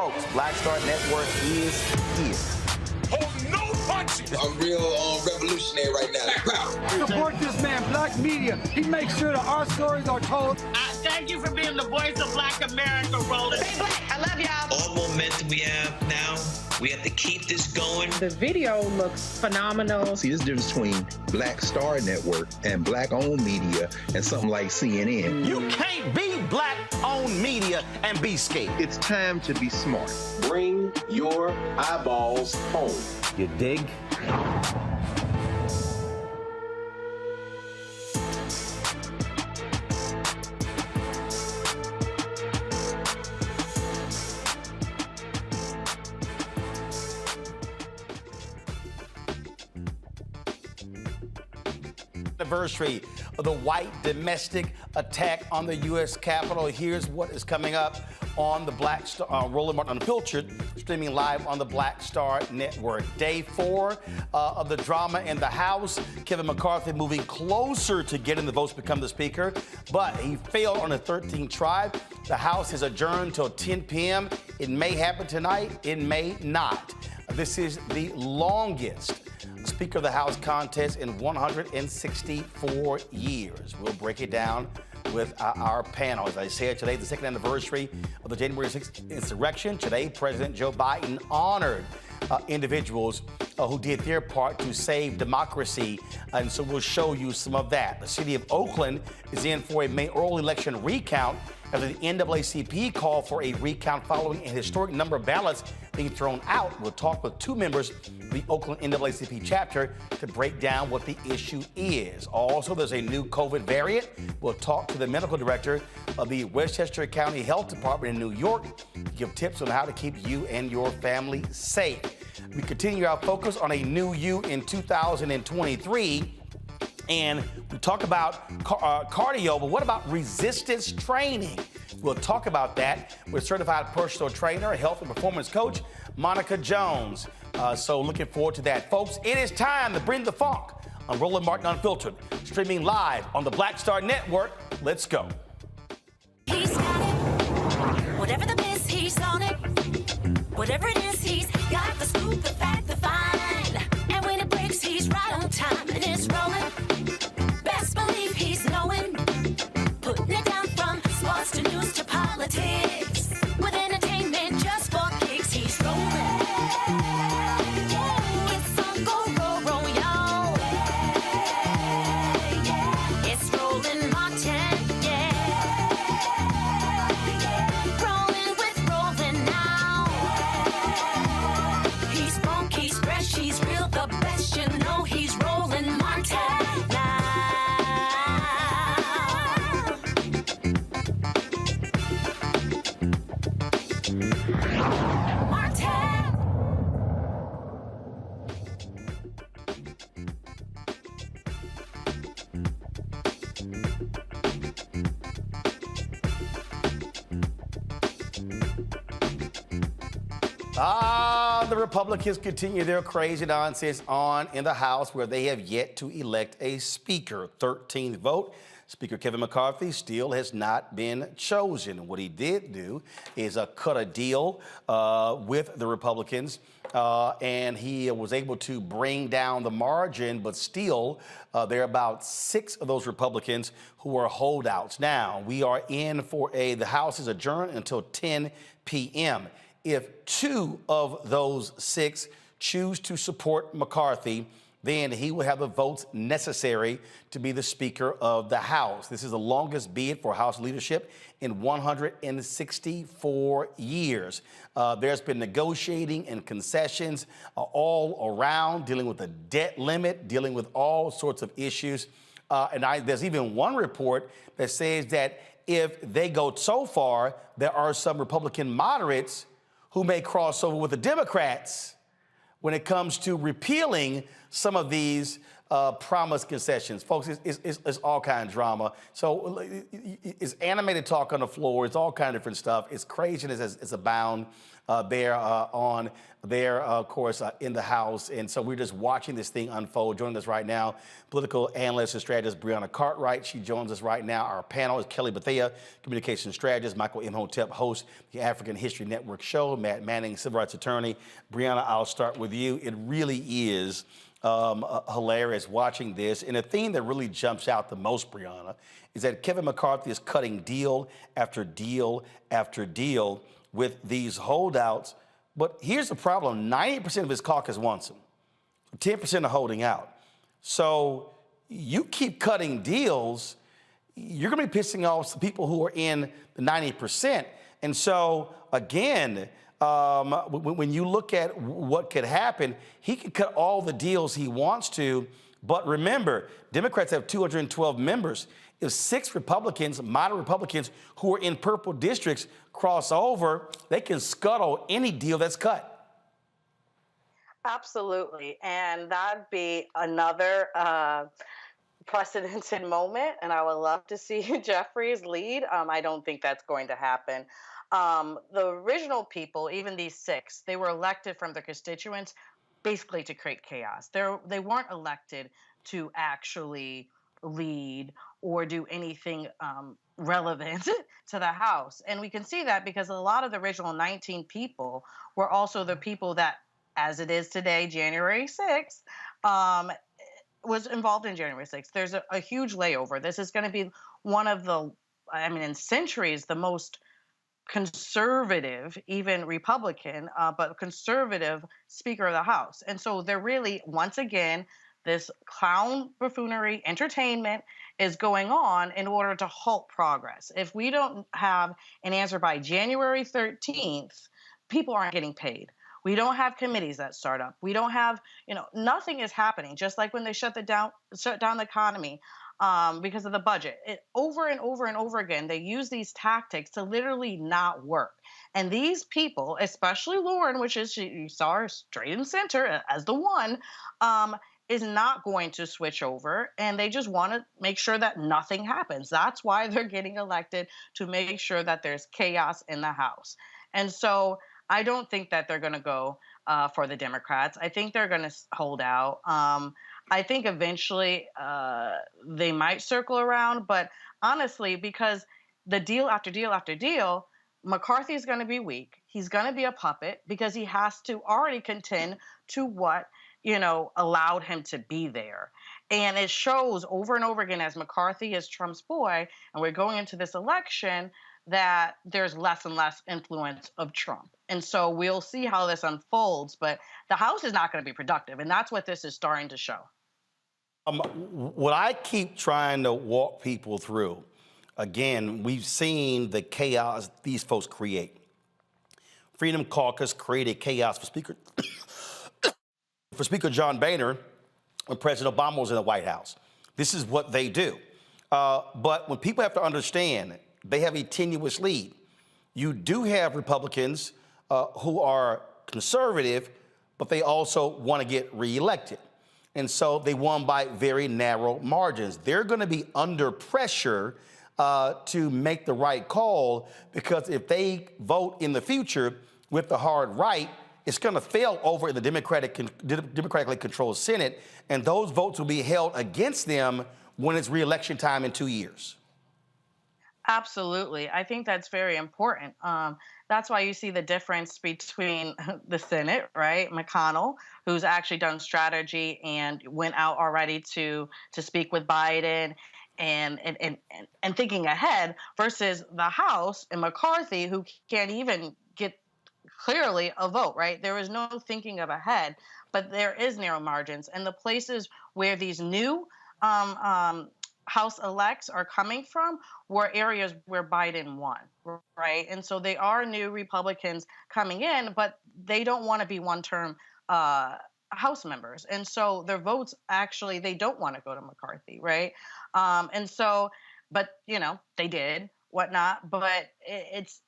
Folks, Black Star Network is here. Oh, no punches! I'm real revolutionary right now. Black power. Support this man, Black media. He makes sure that our stories are told. Thank you for being the voice of Black America, Roland. Stay black. I love y'all. All momentum we have now, we have to keep this going. The video looks phenomenal. See, this difference between Black Star Network and Black-owned media and something like CNN. You can't be Black-owned media and be scared. It's time to be smart. Bring your eyeballs home. You dig? Anniversary of the white domestic attack on the U.S. Capitol. Here's what is coming up on the Black Star, Roland Martin Unfiltered, streaming live on the Black Star Network. Day 4 of the drama in the House. Kevin McCarthy moving closer to getting the votes to become the Speaker, but he failed on a 13th try. The House is adjourned till 10 p.m. It may happen tonight. It may not. This is the longest Speaker of the House contest in 164 years. We'll break it down with our panel. As I said, today, the second anniversary of the January 6th insurrection. Today, President Joe Biden honored individuals who did their part to save democracy, and so we'll show you some of that. The City of Oakland is in for a mayoral election recount after the NAACP called for a recount following a historic number of ballots being thrown out. We'll talk with 2 members of the Oakland NAACP Chapter to break down what the issue is. Also, there's a new COVID variant. We'll talk to the medical director of the Westchester County Health Department in New York to give tips on how to keep you and your family safe. We continue our focus on a new you in 2023. And we talk about cardio, but what about resistance training? We'll talk about that with certified personal trainer, health and performance coach, Monica Jones. So looking forward to that. Folks, it is time to bring the funk on Roland Martin Unfiltered, streaming live on the Black Star Network. Let's go. He's got it. Whatever the miss, he's on it. Whatever it is, he's got the scoop, the fact, the find. And when it breaks, he's right on time and it's rolling. Best believe he's knowing. Putting it down from sports to news to politics. With entertainment just for kicks, he's rolling. It's on go, roll, y'all. It's Roland Martin, yeah. Rolling with Roland now. He's funk, he's fresh, he's real, the best, you know he's Roland Martin now. The Republicans continue their crazy nonsense on in the House, where they have yet to elect a speaker. 13th vote. Speaker Kevin McCarthy still has not been chosen. What he did do is cut a deal with the Republicans, and he was able to bring down the margin, but still there are about 6 of those Republicans who are holdouts. Now, we are in for the House is adjourned until 10 p.m. If 2 of those 6 choose to support McCarthy, then he will have the votes necessary to be the Speaker of the House. This is the longest bid for House leadership in 164 years. There's been negotiating and concessions all around, dealing with the debt limit, dealing with all sorts of issues. There's even one report that says that if they go so far, there are some Republican moderates who may cross over with the Democrats when it comes to repealing some of these promised concessions. Folks, it's all kind of drama. So it's animated talk on the floor. It's all kind of different stuff. It's craziness as abound there of course, in the House. And so we're just watching this thing unfold. Joining us right now, political analyst and strategist Brianna Cartwright. She joins us right now. Our panel is Kelly Bethea, communications strategist, Michael Imhotep, host the African History Network show, Matt Manning, civil rights attorney. Brianna, I'll start with you. It really is hilarious watching this. And the thing that really jumps out the most, Brianna, is that Kevin McCarthy is cutting deal after deal after deal with these holdouts. But here's the problem. 90% of his caucus wants him. 10% are holding out. So you keep cutting deals, you're going to be pissing off some people who are in the 90%. And so, again, when you look at what could happen, he could cut all the deals he wants to. But remember, Democrats have 212 members. If 6 Republicans, moderate Republicans, who are in purple districts cross over, they can scuttle any deal that's cut. Absolutely. And that'd be another precedented moment. And I would love to see Jeffries lead. I don't think that's going to happen. The original people, even these 6, they were elected from their constituents basically to create chaos. They weren't elected to actually lead or do anything relevant to the House. And we can see that because a lot of the original 19 people were also the people that, as it is today, January 6th, was involved in January 6th. There's a huge layover. This is going to be one of the, in centuries, the most conservative, even Republican, but conservative Speaker of the House. And so they're really, once again, this clown buffoonery entertainment is going on in order to halt progress. If we don't have an answer by January 13th, people aren't getting paid. We don't have committees that start up. We don't have, nothing is happening. Just like when they shut down the economy because of the budget. Over and over and over again, they use these tactics to literally not work. And these people, especially Lauren, which is, you saw her straight in center as the one, is not going to switch over, and they just want to make sure that nothing happens. That's why they're getting elected, to make sure that there's chaos in the House. And so I don't think that they're going to go for the Democrats. I think they're going to hold out. I think eventually they might circle around, but honestly, because the deal after deal after deal, McCarthy is going to be weak. He's going to be a puppet because he has to already contend to what allowed him to be there. And it shows over and over again, as McCarthy is Trump's boy, and we're going into this election, that there's less and less influence of Trump. And so we'll see how this unfolds, but the House is not going to be productive. And that's what this is starting to show. What I keep trying to walk people through, again, we've seen the chaos these folks create. Freedom Caucus created chaos for Speaker John Boehner when President Obama was in the White House. This is what they do. But when people have to understand, they have a tenuous lead. You do have Republicans who are conservative, but they also want to get reelected. And so they won by very narrow margins. They're going to be under pressure to make the right call, because if they vote in the future with the hard right, it's going to fail over in the democratically controlled Senate, and those votes will be held against them when it's re-election time in 2 years. Absolutely. I think that's very important. That's why you see the difference between the Senate, right? McConnell, who's actually done strategy and went out already to speak with Biden and thinking ahead, versus the House and McCarthy, who can't even get clearly a vote, right? There is no thinking of ahead, but there is narrow margins. And the places where these new House elects are coming from were areas where Biden won, right? And so they are new Republicans coming in, but they don't want to be one-term House members. And so their votes, actually, they don't want to go to McCarthy, right? And so, but, they did, whatnot. But it's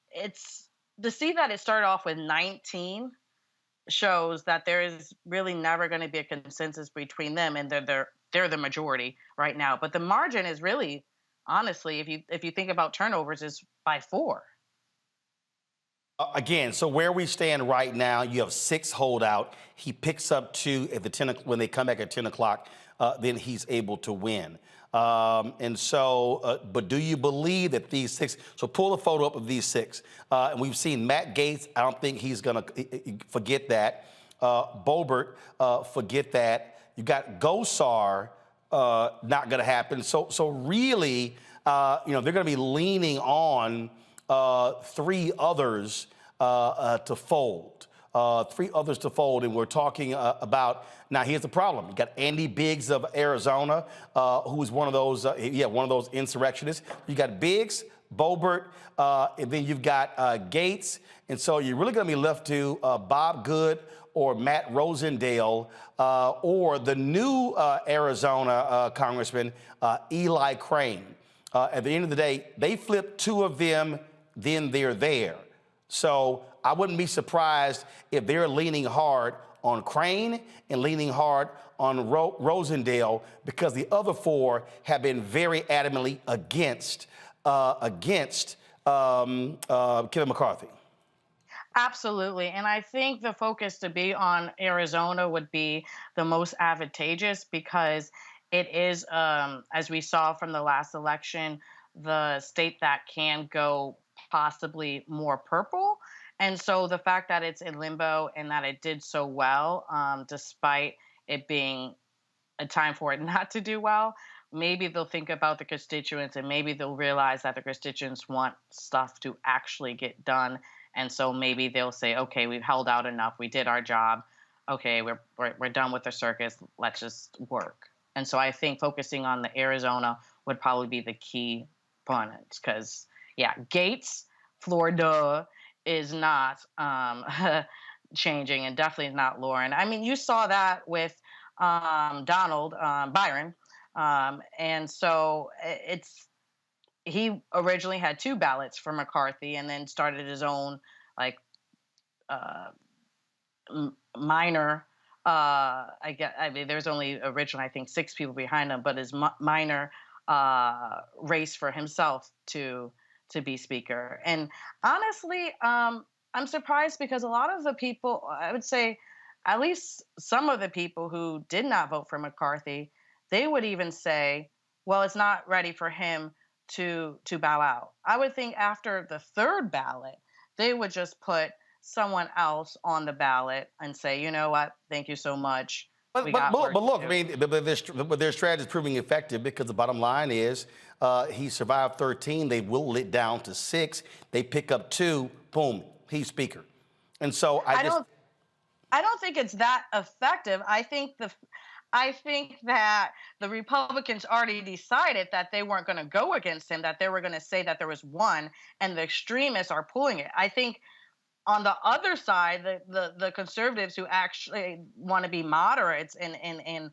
to see that it started off with 19 shows that there is really never going to be a consensus between them, and they're they're the majority right now. But the margin is really, honestly, if you think about turnovers, is by 4. Again, so where we stand right now, you have 6 holdout. He picks up 2 at the 10 when they come back at 10 o'clock. Then he's able to win. And so, but do you believe that these 6? So pull a photo up of these 6. And we've seen Matt Gaetz. I don't think he's gonna forget that. Boebert, forget that. You got Gosar, not gonna happen. So really, they're gonna be leaning on 3 others to fold. 3 others to fold, and we're talking about. Now, here's the problem: you got Andy Biggs of Arizona, who's one of those, one of those insurrectionists. You got Biggs, Boebert, and then you've got Gaetz, and so you're really going to be left to Bob Good or Matt Rosendale, or the new Arizona Congressman Eli Crane. At the end of the day, they flip 2 of them, then they're there. So I wouldn't be surprised if they're leaning hard on Crane and leaning hard on Rosendale, because the other 4 have been very adamantly against Kevin McCarthy. Absolutely. And I think the focus to be on Arizona would be the most advantageous, because it is, as we saw from the last election, the state that can go possibly more purple. And so the fact that it's in limbo and that it did so well, despite it being a time for it not to do well, maybe they'll think about the constituents, and maybe they'll realize that the constituents want stuff to actually get done. And so maybe they'll say, okay, we've held out enough. We did our job. Okay, we're done with the circus. Let's just work. And so I think focusing on the Arizona would probably be the key opponents, because, yeah, Gaetz, Florida is not changing, and definitely is not Lauren. I mean, you saw that with Donald Byron. And so he originally had 2 ballots for McCarthy, and then started his own minor. I mean, there's only originally, I think, 6 people behind him, but his minor race for himself to be speaker. And honestly, I'm surprised, because a lot of the people, I would say, at least some of the people who did not vote for McCarthy, they would even say, well, it's not ready for him to bow out. I would think after the 3rd ballot, they would just put someone else on the ballot and say, you know what, thank you so much. But look, I mean, but their strategy is proving effective, because the bottom line is he survived 13. They whittled it down to 6. They pick up 2. Boom, he's speaker. And so I don't think it's that effective. I think that the Republicans already decided that they weren't going to go against him, that they were going to say that there was one, and the extremists are pulling it. I think on the other side, the conservatives who actually want to be moderates and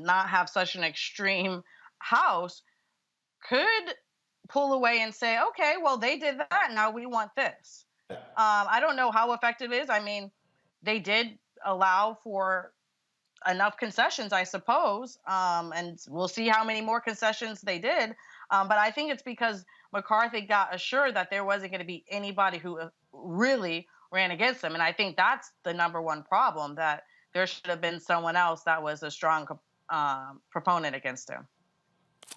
not have such an extreme house could pull away and say, okay, well, they did that, now we want this. I don't know how effective it is. I mean, they did allow for enough concessions, I suppose, and we'll see how many more concessions they did. But I think it's because McCarthy got assured that there wasn't going to be anybody who really ran against him. And I think that's the number one problem, that there should have been someone else that was a strong proponent against him.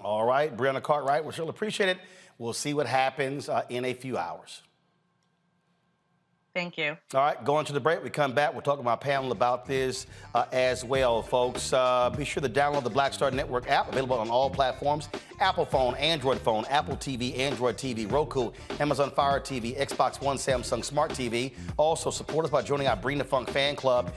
All right, Brianna Cartwright, we sure appreciate it. We'll see what happens in a few hours. Thank you. All right, going to the break. We come back. We'll talk to my panel about this as well, folks. Be sure to download the Black Star Network app, available on all platforms: Apple phone, Android phone, Apple TV, Android TV, Roku, Amazon Fire TV, Xbox One, Samsung Smart TV. Also, support us by joining our Bring the Funk fan club.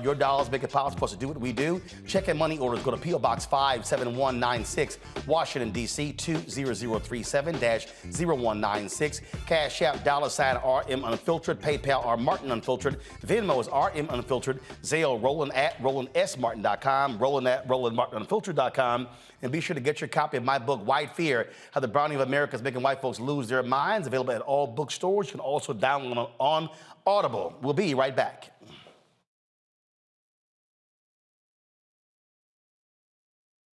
Your dollars make it possible for us to do what we do. Check in money orders. Go to P.O. Box 57196, Washington, D.C. 20037-0196. Cash App, $RM Unfiltered. PayPal, R Martin Unfiltered. Venmo is RM Unfiltered. Zelle, Roland at RolandSMartin.com. Roland at RolandMartinUnfiltered.com. And be sure to get your copy of my book, White Fear: How the Browning of America is Making White Folks Lose Their Minds. Available at all bookstores. You can also download it on Audible. We'll be right back.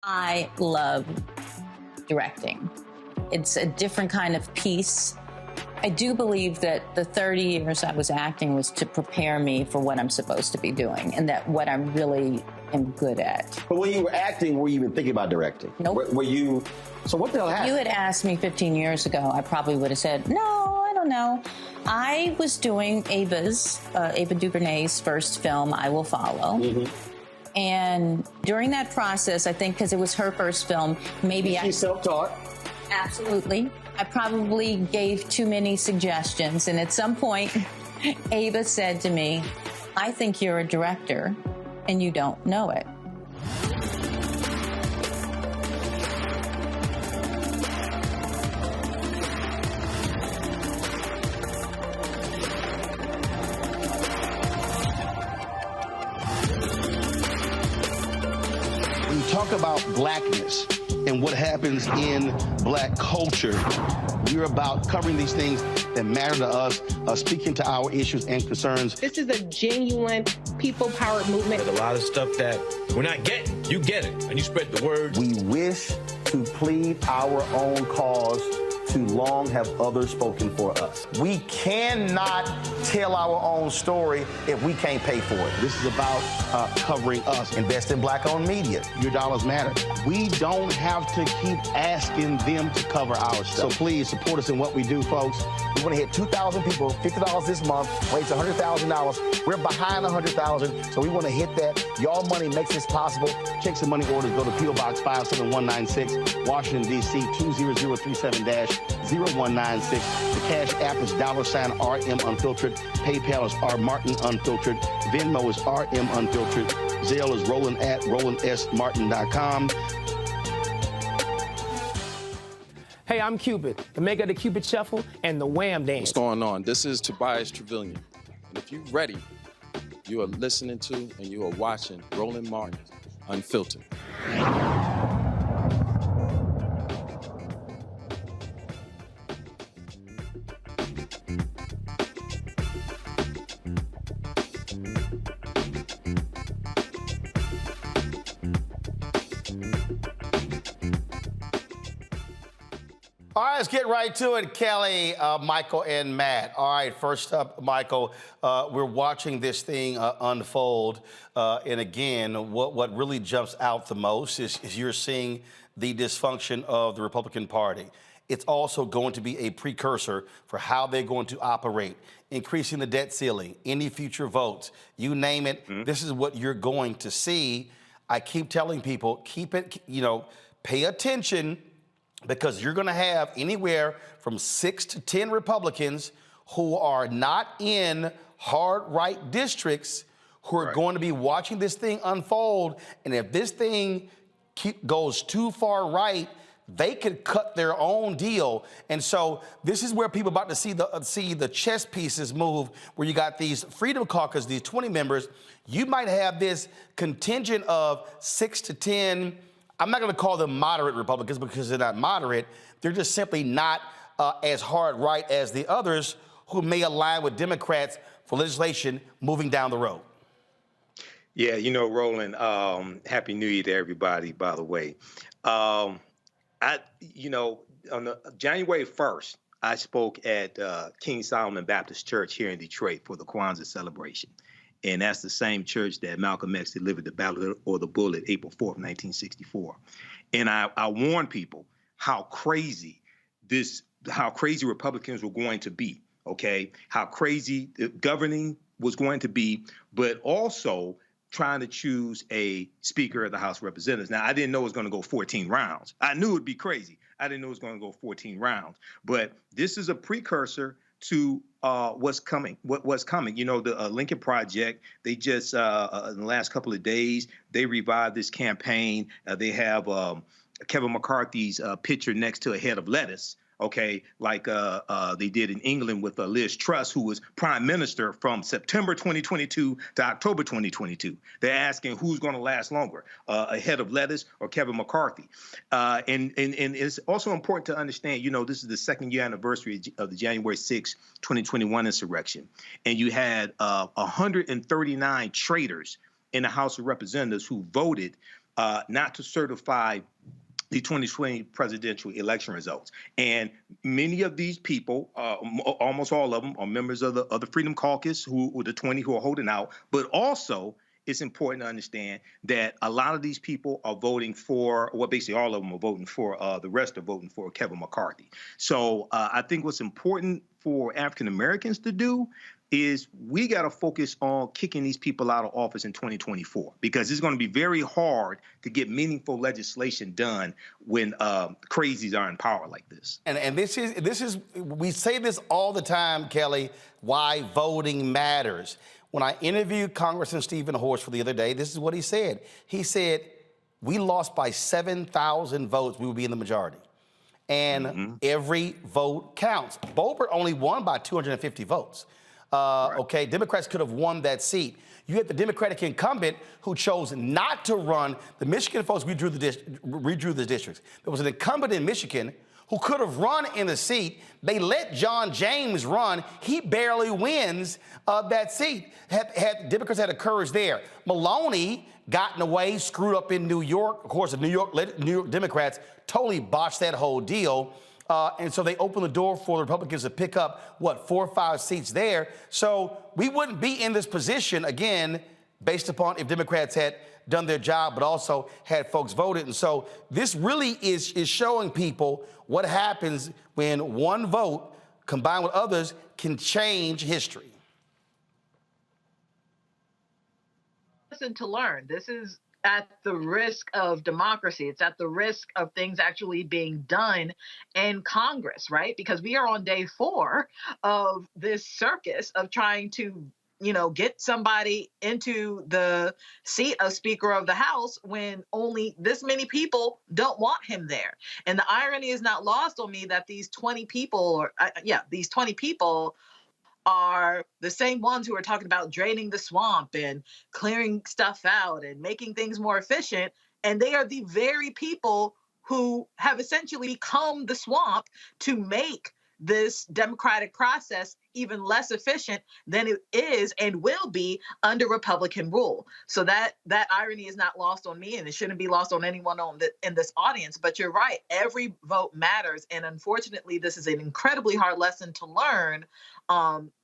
I love directing. It's a different kind of piece. I do believe that the 30 years I was acting was to prepare me for what I'm supposed to be doing and that what I really am good at. But when you were acting, were you even thinking about directing? Nope. Were you, so what the hell happened? If you had asked me 15 years ago, I probably would have said, no, I don't know. I was doing Ava DuVernay's first film, I Will Follow. Mm-hmm. And during that process, I think because it was her first film, maybe She's self-taught? Absolutely. I probably gave too many suggestions. And at some point, Ava said to me, I think you're a director and you don't know it. When you talk about blackness and what happens in black culture, we're about covering these things that matter to us, speaking to our issues and concerns. This is a genuine people-powered movement. There's a lot of stuff that we're not getting. You get it, and you spread the word. We wish to plead our own cause. Too long have others spoken for us. We cannot tell our own story if we can't pay for it. This is about covering us. Invest in black-owned media. Your dollars matter. We don't have to keep asking them to cover our stuff. So please support us in what we do, folks. We want to hit 2,000 people, $50 this month, raise $100,000. We're behind 100,000, so we want to hit that. Y'all money makes this possible. Checks and money orders go to P.O. Box 57196, Washington, D.C. 20037-0196. The Cash App is $RM Unfiltered. PayPal is R Martin Unfiltered. Venmo is RM Unfiltered. Zelle is Roland at RolandSMartin.com. Hey, I'm Cupid, the maker of the Cupid Shuffle and the Wham Dance. What's going on? This is Tobias Trevelyan. And if you're ready, you are listening to and you are watching Roland Martin Unfiltered. All right, let's get right to it, Kelly, Michael, and Matt. All right, first up, Michael, we're watching this thing unfold. And again, what really jumps out the most is you're seeing the dysfunction of the Republican Party. It's also going to be a precursor for how they're going to operate, increasing the debt ceiling, any future votes, you name it. Mm-hmm. This is what you're going to see. I keep telling people, keep it, pay attention, because you're going to have anywhere from 6 to 10 Republicans who are not in hard right districts who are going to be watching this thing unfold. And if this thing goes too far right, they could cut their own deal. And so this is where people are about to see the chess pieces move, where you got these Freedom Caucus, these 20 members. You might have this contingent of 6 to 10. I'm not going to call them moderate Republicans because they're not moderate. They're just simply not as hard right as the others who may align with Democrats for legislation moving down the road. Yeah, Roland, Happy New Year to everybody, by the way. On January 1st, I spoke at King Solomon Baptist Church here in Detroit for the Kwanzaa celebration. And that's the same church that Malcolm X delivered the ballot or the bullet April 4th, 1964. And I warned people how crazy Republicans were going to be, okay? How crazy the governing was going to be, but also trying to choose a Speaker of the House of Representatives. Now, I didn't know it was going to go 14 rounds. I knew it'd be crazy. I didn't know it was going to go 14 rounds. But this is a precursor to what's coming. What's coming? The Lincoln Project, they just, in the last couple of days, they revived this campaign. They have Kevin McCarthy's picture next to a head of lettuce, okay, like they did in England with Liz Truss, who was prime minister from September 2022 to October 2022. They're asking who's going to last longer, a head of lettuce or Kevin McCarthy. And it's also important to understand, this is the second year anniversary of the January 6, 2021 insurrection. And you had 139 traitors in the House of Representatives who voted not to certify the 2020 presidential election results. And many of these people, almost all of them, are members of the Freedom Caucus, who the 20 who are holding out. But also, it's important to understand that a lot of these people are voting for, well, basically all of them are voting for, the rest are voting for Kevin McCarthy. So I think what's important for African Americans to do is we got to focus on kicking these people out of office in 2024, because it's going to be very hard to get meaningful legislation done when crazies are in power like this. And this is we say this all the time, Kelly, why voting matters. When I interviewed Congressman Stephen Horst for the other day, this is what he said. He said, we lost by 7,000 votes, we would be in the majority. And every vote counts. Boebert only won by 250 votes. Okay, Democrats could have won that seat. You had the Democratic incumbent who chose not to run. The Michigan folks redrew the districts. There was an incumbent in Michigan who could have run in the seat. They let John James run. He barely wins that seat. Had Democrats had the courage there. Maloney got in the way, screwed up in New York. Of course, the New York Democrats totally botched that whole deal. And so they opened the door for the Republicans to pick up, 4 or 5 seats there. So we wouldn't be in this position, again, based upon if Democrats had done their job, but also had folks voted. And so this really is showing people what happens when one vote combined with others can change history. Listen to learn. This is at the risk of democracy. It's at the risk of things actually being done in Congress, right? Because we are on day 4 of this circus of trying to, get somebody into the seat of Speaker of the House when only this many people don't want him there. And the irony is not lost on me that these 20 people, these 20 people are the same ones who are talking about draining the swamp and clearing stuff out and making things more efficient. And they are the very people who have essentially become the swamp to make this democratic process even less efficient than it is and will be under Republican rule. So that irony is not lost on me, and it shouldn't be lost on anyone in this audience. But you're right, every vote matters. And unfortunately, this is an incredibly hard lesson to learn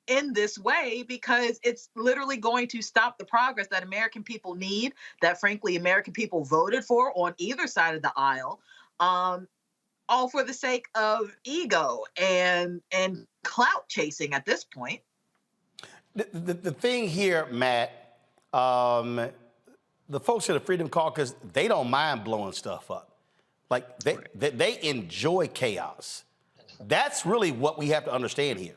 in this way, because it's literally going to stop the progress that American people need, that frankly American people voted for on either side of the aisle, all for the sake of ego and clout chasing at this point. The thing here, Matt, the folks in the Freedom Caucus, they don't mind blowing stuff up. Like they enjoy chaos. That's really what we have to understand here.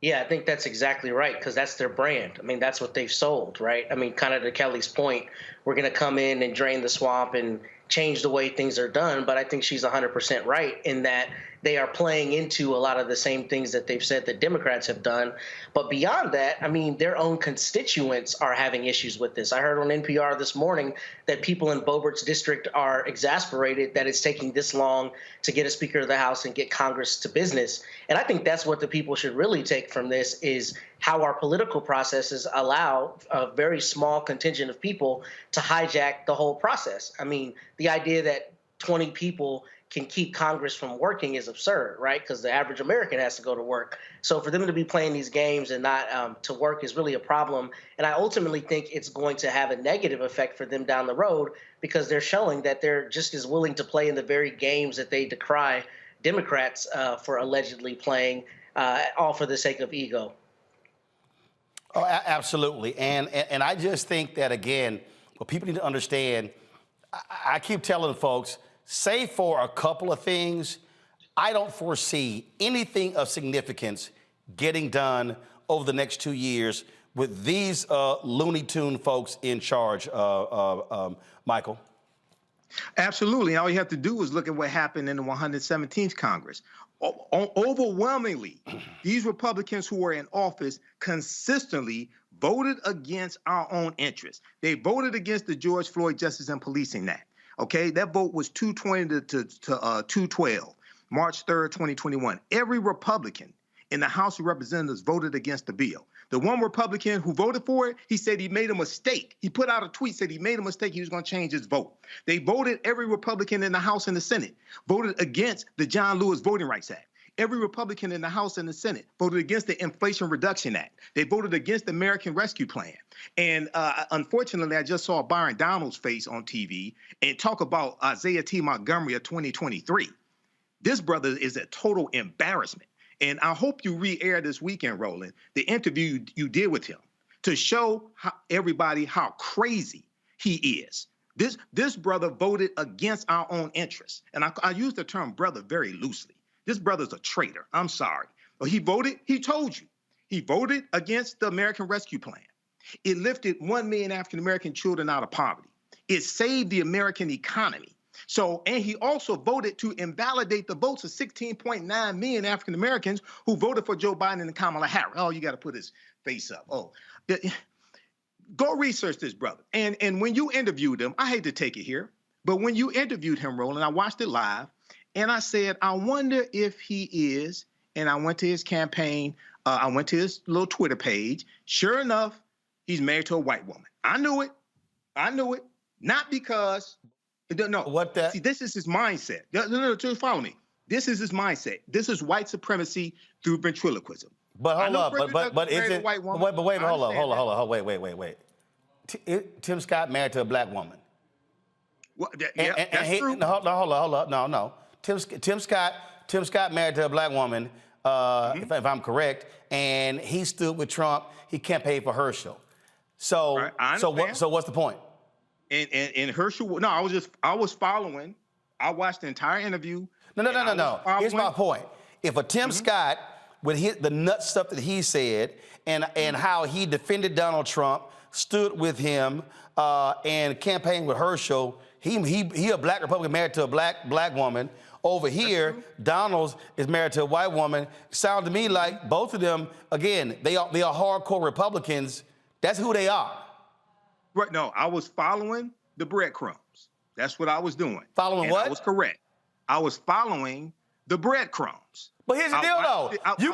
Yeah, I think that's exactly right, because that's their brand. I mean, that's what they've sold, right? I mean, kind of to Kelly's point, we're going to come in and drain the swamp and change the way things are done. But I think she's 100% right in that they are playing into a lot of the same things that they've said that Democrats have done. But beyond that, I mean, their own constituents are having issues with this. I heard on NPR this morning that people in Boebert's district are exasperated that it's taking this long to get a Speaker of the House and get Congress to business. And I think that's what the people should really take from this, is how our political processes allow a very small contingent of people to hijack the whole process. I mean, the idea that 20 people can keep Congress from working is absurd, right? Because the average American has to go to work. So for them to be playing these games and not to work is really a problem. And I ultimately think it's going to have a negative effect for them down the road, because they're showing that they're just as willing to play in the very games that they decry Democrats for allegedly playing, all for the sake of ego. Oh, absolutely. And I just think that, again, what people need to understand, I keep telling folks, save for a couple of things, I don't foresee anything of significance getting done over the next 2 years with these Looney Tune folks in charge, Michael. Absolutely. All you have to do is look at what happened in the 117th Congress. Overwhelmingly, these Republicans who were in office consistently voted against our own interests. They voted against the George Floyd Justice and Policing Act. Okay, that vote was 220 to 212, March 3rd, 2021. Every Republican in the House of Representatives voted against the bill. The one Republican who voted for it, he said he made a mistake. He put out a tweet, said he made a mistake. He was going to change his vote. They voted, every Republican in the House and the Senate voted against the John Lewis Voting Rights Act. Every Republican in the House and the Senate voted against the Inflation Reduction Act. They voted against the American Rescue Plan. And unfortunately, I just saw Byron Donald's face on TV and talk about Isaiah T. Montgomery of 2023. This brother is a total embarrassment. And I hope you re-air this weekend, Roland, the interview you did with him to show everybody how crazy he is. This brother voted against our own interests. And I use the term brother very loosely. This brother's a traitor. I'm sorry. But he voted, he told you, he voted against the American Rescue Plan. It lifted 1 million African-American children out of poverty. It saved the American economy. So, and he also voted to invalidate the votes of 16.9 million African-Americans who voted for Joe Biden and Kamala Harris. Oh, you got to put his face up. Oh, go research this brother. And when you interviewed him, I hate to take it here, but when you interviewed him, Roland, I watched it live, and I said, I wonder if he is, and I went to his campaign, I went to his little Twitter page. Sure enough, he's married to a white woman. I knew it. I knew it. Not because, no. What that? See, this is his mindset. No, just follow me. This is his mindset. This is white supremacy through ventriloquism. But hold up, but is it? Wait, hold on. Wait. Tim Scott married to a black woman. Well, that's true. Hold on. No. Tim Scott married to a black woman, if I'm correct, and he stood with Trump. He campaigned for Herschel. So, right, so what's the point? And Herschel, no, I was following. I watched the entire interview. No. Here's my point. If a Tim Scott, with the nut stuff that he said, and how he defended Donald Trump, stood with him, and campaigned with Herschel, he a black Republican married to a black woman. Over here, Donald is married to a white woman. Sound to me like both of them, again, they are hardcore Republicans. That's who they are. Right. No, I was following the breadcrumbs. That's what I was doing. Following what? I was correct. I was following the breadcrumbs. But here's the deal, though. You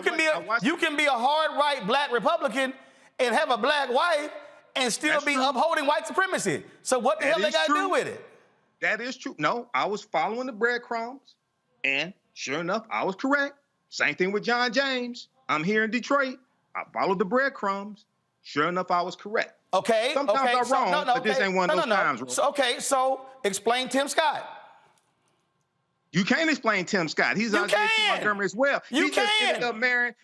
can be a hard right black Republican and have a black wife and still be upholding white supremacy. So what the hell they got to do with it? That is true. No, I was following the breadcrumbs, and sure enough, I was correct. Same thing with John James. I'm here in Detroit. I followed the breadcrumbs. Sure enough, I was correct. Okay. Sometimes I'm wrong, but this ain't one of those times. So explain Tim Scott. You can't explain Tim Scott. He's Isaiah T. Montgomery as well. He just ended up marrying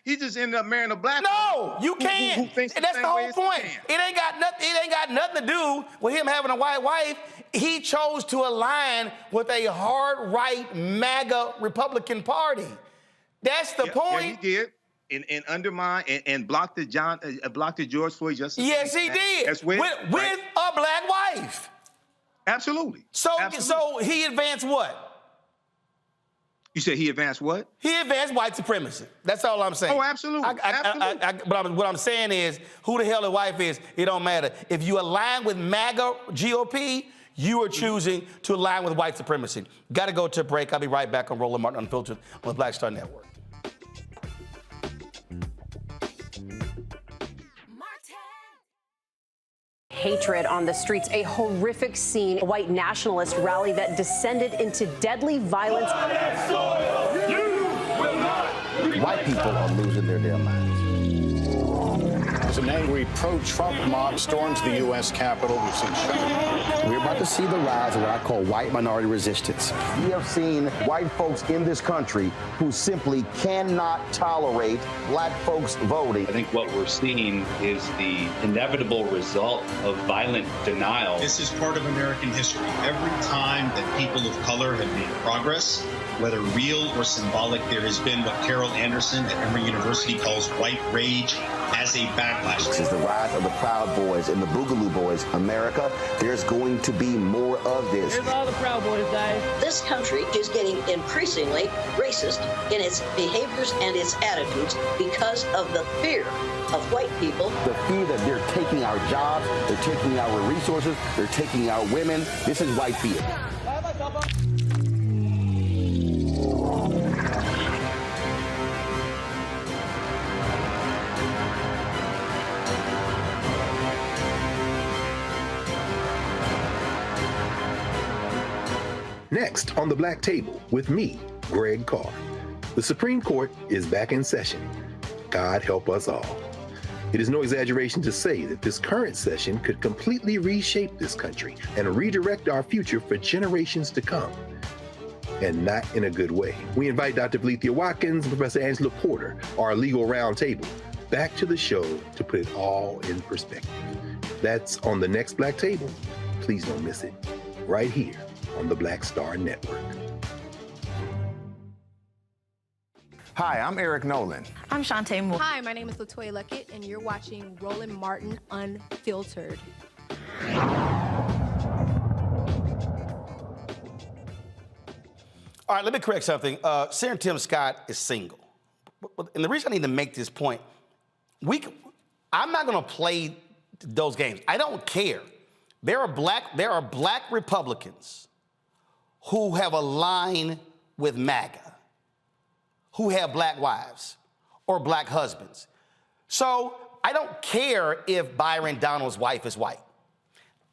a black woman. No, you can't. And that's the whole point. It ain't got nothing to do with him having a white wife. He chose to align with a hard right MAGA Republican Party. That's the point. Yeah, he did. And undermine and block the George Floyd justice. Yes, he did. With a black wife. Absolutely. So he advanced what? You said he advanced what? He advanced white supremacy. That's all I'm saying. Oh, absolutely. But what I'm saying is, who the hell the wife is, it don't matter. If you align with MAGA GOP, you are choosing to align with white supremacy. Got to go to a break. I'll be right back on Roland Martin Unfiltered on the Black Star Network. Hatred on the streets, a horrific scene, a white nationalist rally that descended into deadly violence. White people are losing their damn minds. As an angry pro-Trump mob storms the U.S. Capitol, we've seen shooting. We're about to see the rise of what I call white minority resistance. We have seen white folks in this country who simply cannot tolerate black folks voting. I think what we're seeing is the inevitable result of violent denial. This is part of American history. Every time that people of color have made progress, whether real or symbolic, there has been what Carol Anderson at Emory University calls white rage as a backlash. This is the rise of the Proud Boys and the Boogaloo Boys. America, there's going to be more of this. Here's all the Proud Boys, guys. This country is getting increasingly racist in its behaviors and its attitudes because of the fear of white people. The fear that they're taking our jobs, they're taking our resources, they're taking our women. This is white fear. Next on the Black Table with me, Greg Carr. The Supreme Court is back in session. God help us all. It is no exaggeration to say that this current session could completely reshape this country and redirect our future for generations to come. And not in a good way. We invite Dr. Valencia Watkins and Professor Angela Porter, our legal roundtable, back to the show to put it all in perspective. That's on the next Black Table. Please don't miss it. Right here on the Black Star Network. Hi, I'm Eric Nolan. I'm Shantae Moore. Hi, my name is Latoya Luckett, and you're watching Roland Martin Unfiltered. All right, let me correct something. Senator Tim Scott is single. And the reason I need to make this point, I'm not going to play those games. I don't care. There are black Republicans who have aligned with MAGA, who have black wives or black husbands. So I don't care if Byron Donalds' wife is white.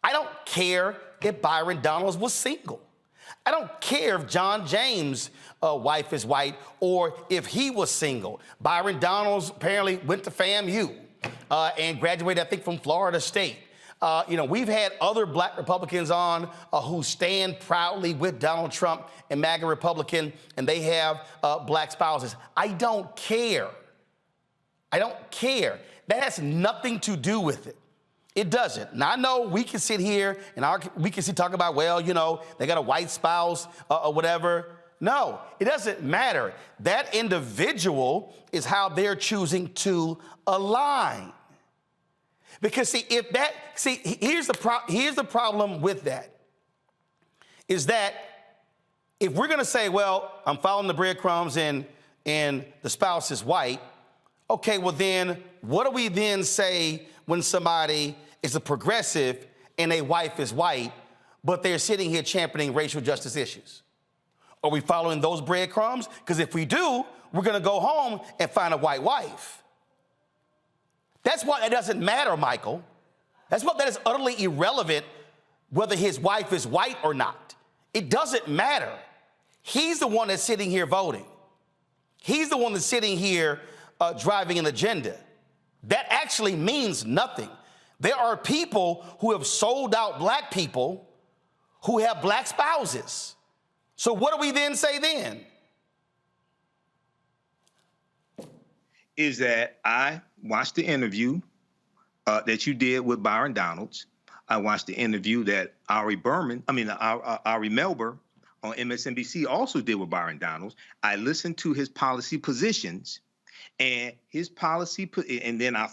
I don't care if Byron Donalds was single. I don't care if John James' wife is white or if he was single. Byron Donalds apparently went to FAMU and graduated, I think, from Florida State. We've had other black Republicans on who stand proudly with Donald Trump and MAGA Republican, and they have black spouses. I don't care. I don't care. That has nothing to do with it. It doesn't. Now, I know we can sit here and we can talk about, well, they got a white spouse or whatever. No, it doesn't matter. That individual is how they're choosing to align. Because here's the problem with that, is that if we're going to say, well, I'm following the breadcrumbs and the spouse is white, okay, well then, what do we then say when somebody is a progressive and a wife is white, but they're sitting here championing racial justice issues? Are we following those breadcrumbs? Because if we do, we're going to go home and find a white wife. That's why it doesn't matter, Michael. That's why that is utterly irrelevant whether his wife is white or not. It doesn't matter. He's the one that's sitting here voting. He's the one that's sitting here driving an agenda. That actually means nothing. There are people who have sold out black people who have black spouses. So what do we then say then? Is that I watched the interview that you did with Byron Donalds. I watched the interview that Ari Melber on MSNBC also did with Byron Donalds. I listened to his policy positions and and then I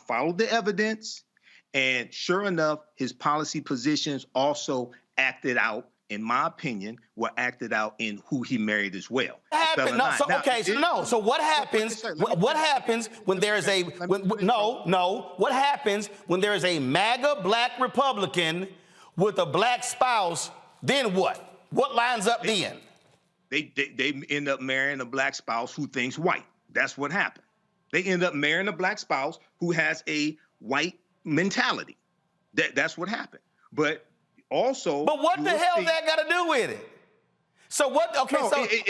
followed the evidence. And sure enough, his policy positions also acted out, in my opinion, were acted out in who he married as well. So what happens? What happens when there is what happens when there is a MAGA black Republican with a black spouse? Then what? What lines up then? They end up marrying a black spouse who thinks white. That's what happened. They end up marrying a black spouse who has a white mentality. That's what happened. But also, what the hell that got to do with it? So what? Okay, what then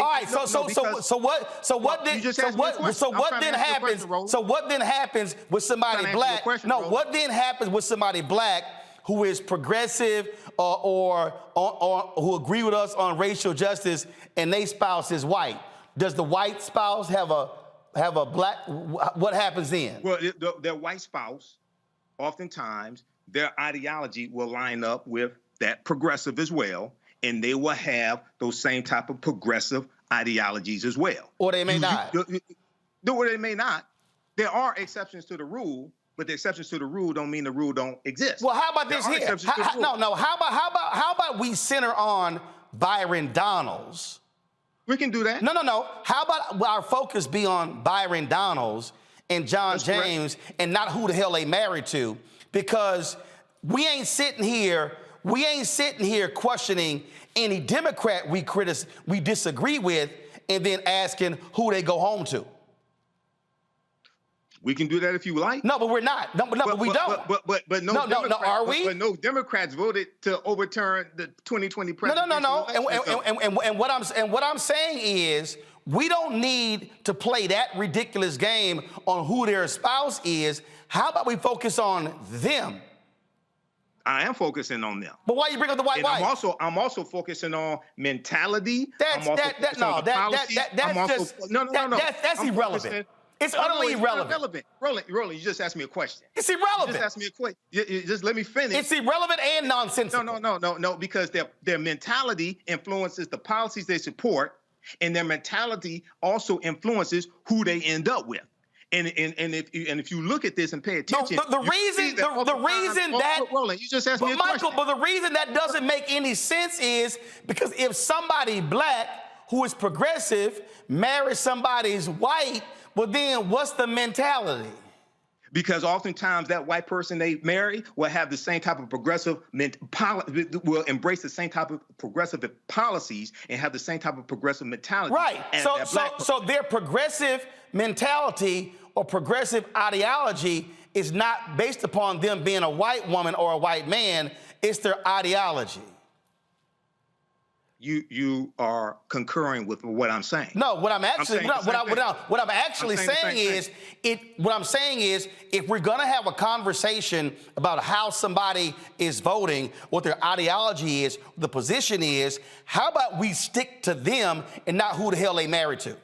happens? So what then happens with somebody black? What then happens with somebody black who is progressive or who agree with us on racial justice and their spouse is white? Does the white spouse have a black? What happens then? Well, their white spouse, oftentimes, their ideology will line up with that progressive as well, and they will have those same type of progressive ideologies as well. Or they may not. Or they may not. There are exceptions to the rule, but the exceptions to the rule don't mean the rule don't exist. Well, how about this here? How about we center on Byron Donalds? We can do that. No. How about our focus be on Byron Donalds and John James and not who the hell they married to? Because we ain't sitting here questioning any Democrat we disagree with and then asking who they go home to. We can do that if you like. No, but we're not. No, but we don't. But no, are we? But no Democrats voted to overturn the 2020 presidential No. election. And what I'm saying is, we don't need to play that ridiculous game on who their spouse is. How about we focus on them? I am focusing on them. But why you bring up the white wife? I'm also focusing on mentality. That's irrelevant. It's utterly irrelevant. Roland, you just asked me a question. It's irrelevant. You just asked me a question. Just let me finish. It's irrelevant and nonsensical. No, because their mentality influences the policies they support, and their mentality also influences who they end up with. And if you look at this and pay attention, Roland, you just asked me a question. But the reason that doesn't make any sense is because if somebody black who is progressive marries somebody's white, well then what's the mentality? Because oftentimes that white person they marry will have the same type of progressive will embrace the same type of progressive policies and have the same type of progressive mentality. Right. So their progressive mentality or progressive ideology is not based upon them being a white woman or a white man. It's their ideology. You are concurring with what I'm saying. No, what I'm saying is if we're gonna have a conversation about how somebody is voting, what their ideology is, the position is, how about we stick to them and not who the hell they married to?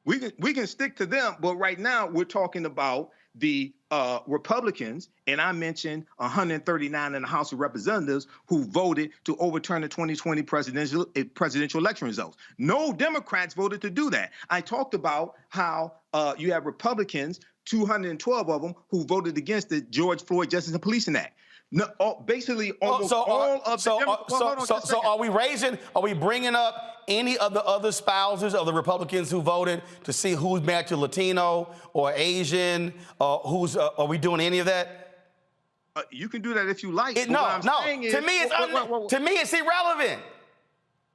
We can stick to them, but right now we're talking about the Republicans, and I mentioned 139 in the House of Representatives who voted to overturn the 2020 presidential election results. No Democrats voted to do that. I talked about how you have Republicans, 212 of them, who voted against the George Floyd Justice and Policing Act. No, basically almost all of the So are we bringing up any of the other spouses of the Republicans who voted to see who's married to Latino or Asian, are we doing any of that? You can do that if you like. To me it's irrelevant.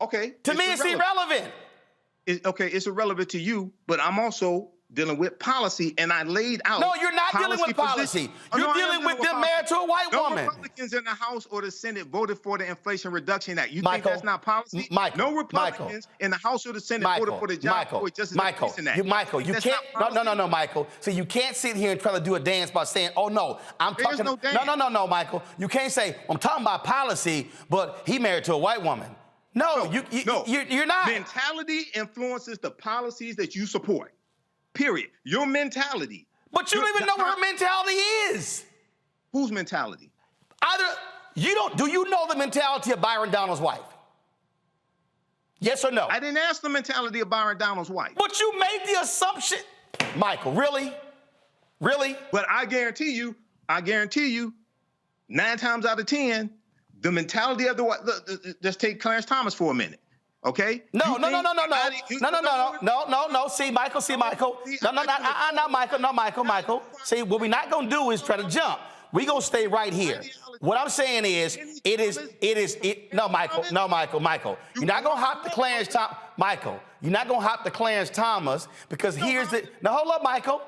Okay. To me it's irrelevant. It's irrelevant to you, but I'm also dealing with policy, and I laid out. No, you're not dealing with policy. You're dealing with them married to a white woman. No Republicans in the House or the Senate voted for the Inflation Reduction Act. You think that's not policy? No Republicans in the House or the Senate voted for the John Floyd Justice and Policing Act. You can't. No, Michael. So you can't sit here and try to do a dance by saying, "Oh no, I'm talking." No, Michael. You can't say I'm talking about policy, but he married to a white woman. No, you're not. Mentality influences the policies that you support. Period. Your mentality. But you don't even know what her mentality is. Whose mentality? Do you know the mentality of Byron Donald's wife? Yes or no? I didn't ask the mentality of Byron Donald's wife. But you made the assumption. Michael, really? Really? But I guarantee you, 9 times out of 10, the mentality of the wife, just take Clarence Thomas for a minute. Okay? No. See, Michael. No, Michael. See, what we're not gonna do is try to jump. We're gonna stay right here. What I'm saying is, Michael. You're not gonna hop to Clarence Thomas. Michael, you're not gonna hop to Clarence Thomas because hold up, Michael.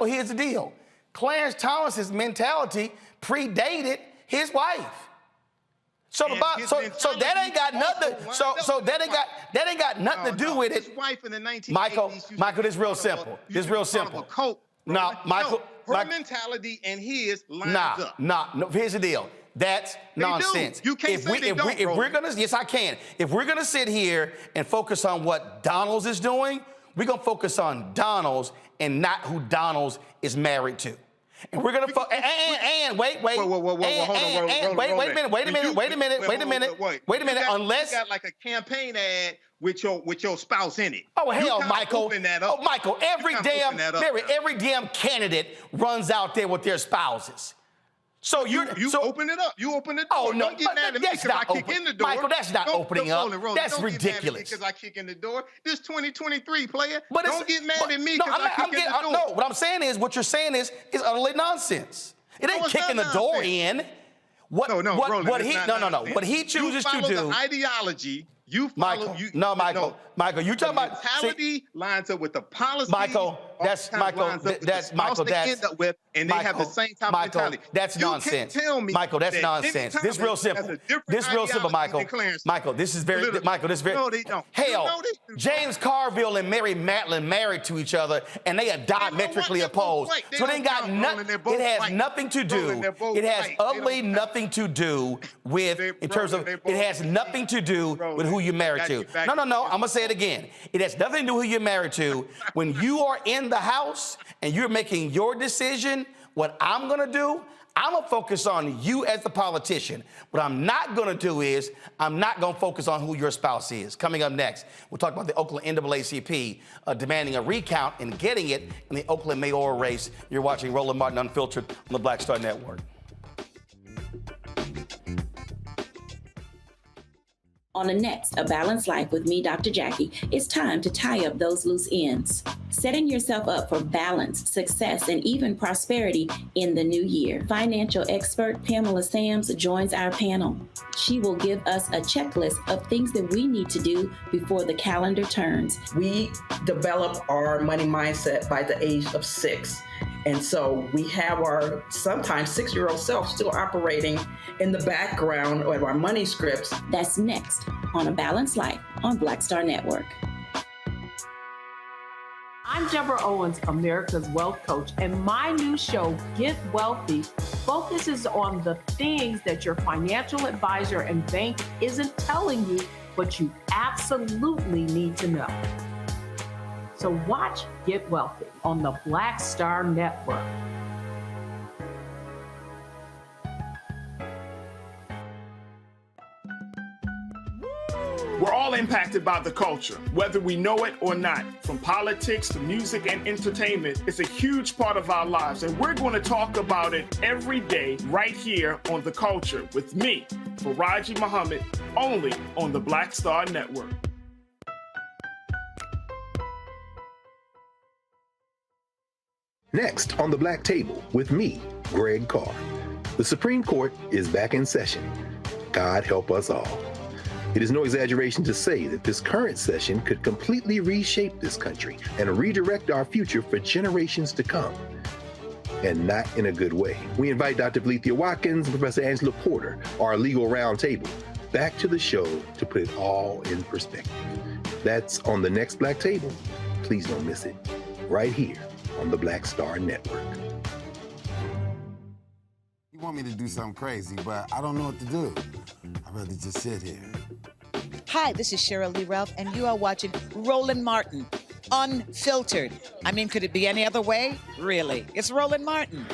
Here's the deal. Clarence Thomas's mentality predated his wife. So that ain't got nothing. That ain't got nothing to do with it. His wife in the 1980s. Michael, this is real simple. No, Michael. Her mentality and his lines up. No. Here's the deal. That's nonsense. You can't say they don't, if we're gonna, yes, I can. If we're gonna sit here and focus on what Donald's is doing, we're gonna focus on Donald's and not who Donald's is married to. And we're gonna wait a minute. Unless you got like a campaign ad with your spouse in it. Oh hell, Michael. Michael, every damn candidate runs out there with their spouses. So you open it up. You open it. Oh no, don't get mad at me because I kick in the door. Michael, that's not opening up. That's ridiculous. Because I kick in the door. This 2023 player. But don't get mad at me because I kick in the door. No, what I'm saying is, what you're saying is utterly nonsense. It ain't kicking the door in. What he chooses to do. The ideology. You follow. Michael, you talking about mentality lines up with the policy. Michael, That's Michael. That's Michael. They end up with, and they have the same type of mentality. That's nonsense. Tell me, Michael. That's nonsense. This real simple. This real simple, Michael. Michael, this is very. Michael, this is very. No, they don't. Hell, James Carville and Mary Matlin married to each other, and they are diametrically opposed. So they got nothing. It has nothing to do. It has utterly nothing to do with, in terms of, it has nothing to do with who you're married to. No. I'm gonna say it again. It has nothing to do with who you're married to. When you are in the house and you're making your decision, what I'm gonna do, I'm gonna focus on you as the politician. What I'm not gonna do is, I'm not gonna focus on who your spouse is. Coming up next, we'll talk about the Oakland NAACP demanding a recount and getting it in the Oakland mayoral race. You're watching Roland Martin Unfiltered on the Black Star Network. On the next A Balanced Life with me, Dr. Jackie, it's time to tie up those loose ends. Setting yourself up for balance, success, and even prosperity in the new year. Financial expert Pamela Sams joins our panel. She will give us a checklist of things that we need to do before the calendar turns. We develop our money mindset by the age of 6. And so we have our sometimes 6-year-old self still operating in the background of our money scripts. That's next on A Balanced Life on Black Star Network. I'm Deborah Owens, America's Wealth Coach, and my new show, Get Wealthy, focuses on the things that your financial advisor and bank isn't telling you, but you absolutely need to know. So watch Get Wealthy on the Black Star Network. We're all impacted by the culture, whether we know it or not. From politics to music and entertainment, it's a huge part of our lives, and we're going to talk about it every day right here on The Culture with me, Faraji Muhammad, only on the Black Star Network. Next on the Black Table with me, Greg Carr. The Supreme Court is back in session. God help us all. It is no exaggeration to say that this current session could completely reshape this country and redirect our future for generations to come. And not in a good way. We invite Dr. Valencia Watkins and Professor Angela Porter, our legal roundtable, back to the show to put it all in perspective. That's on the next Black Table. Please don't miss it. Right here on the Black Star Network. You want me to do something crazy, but I don't know what to do. I'd rather just sit here. Hi, this is Cheryl Lee Ralph, and you are watching Roland Martin, Unfiltered. I mean, could it be any other way? Really? It's Roland Martin.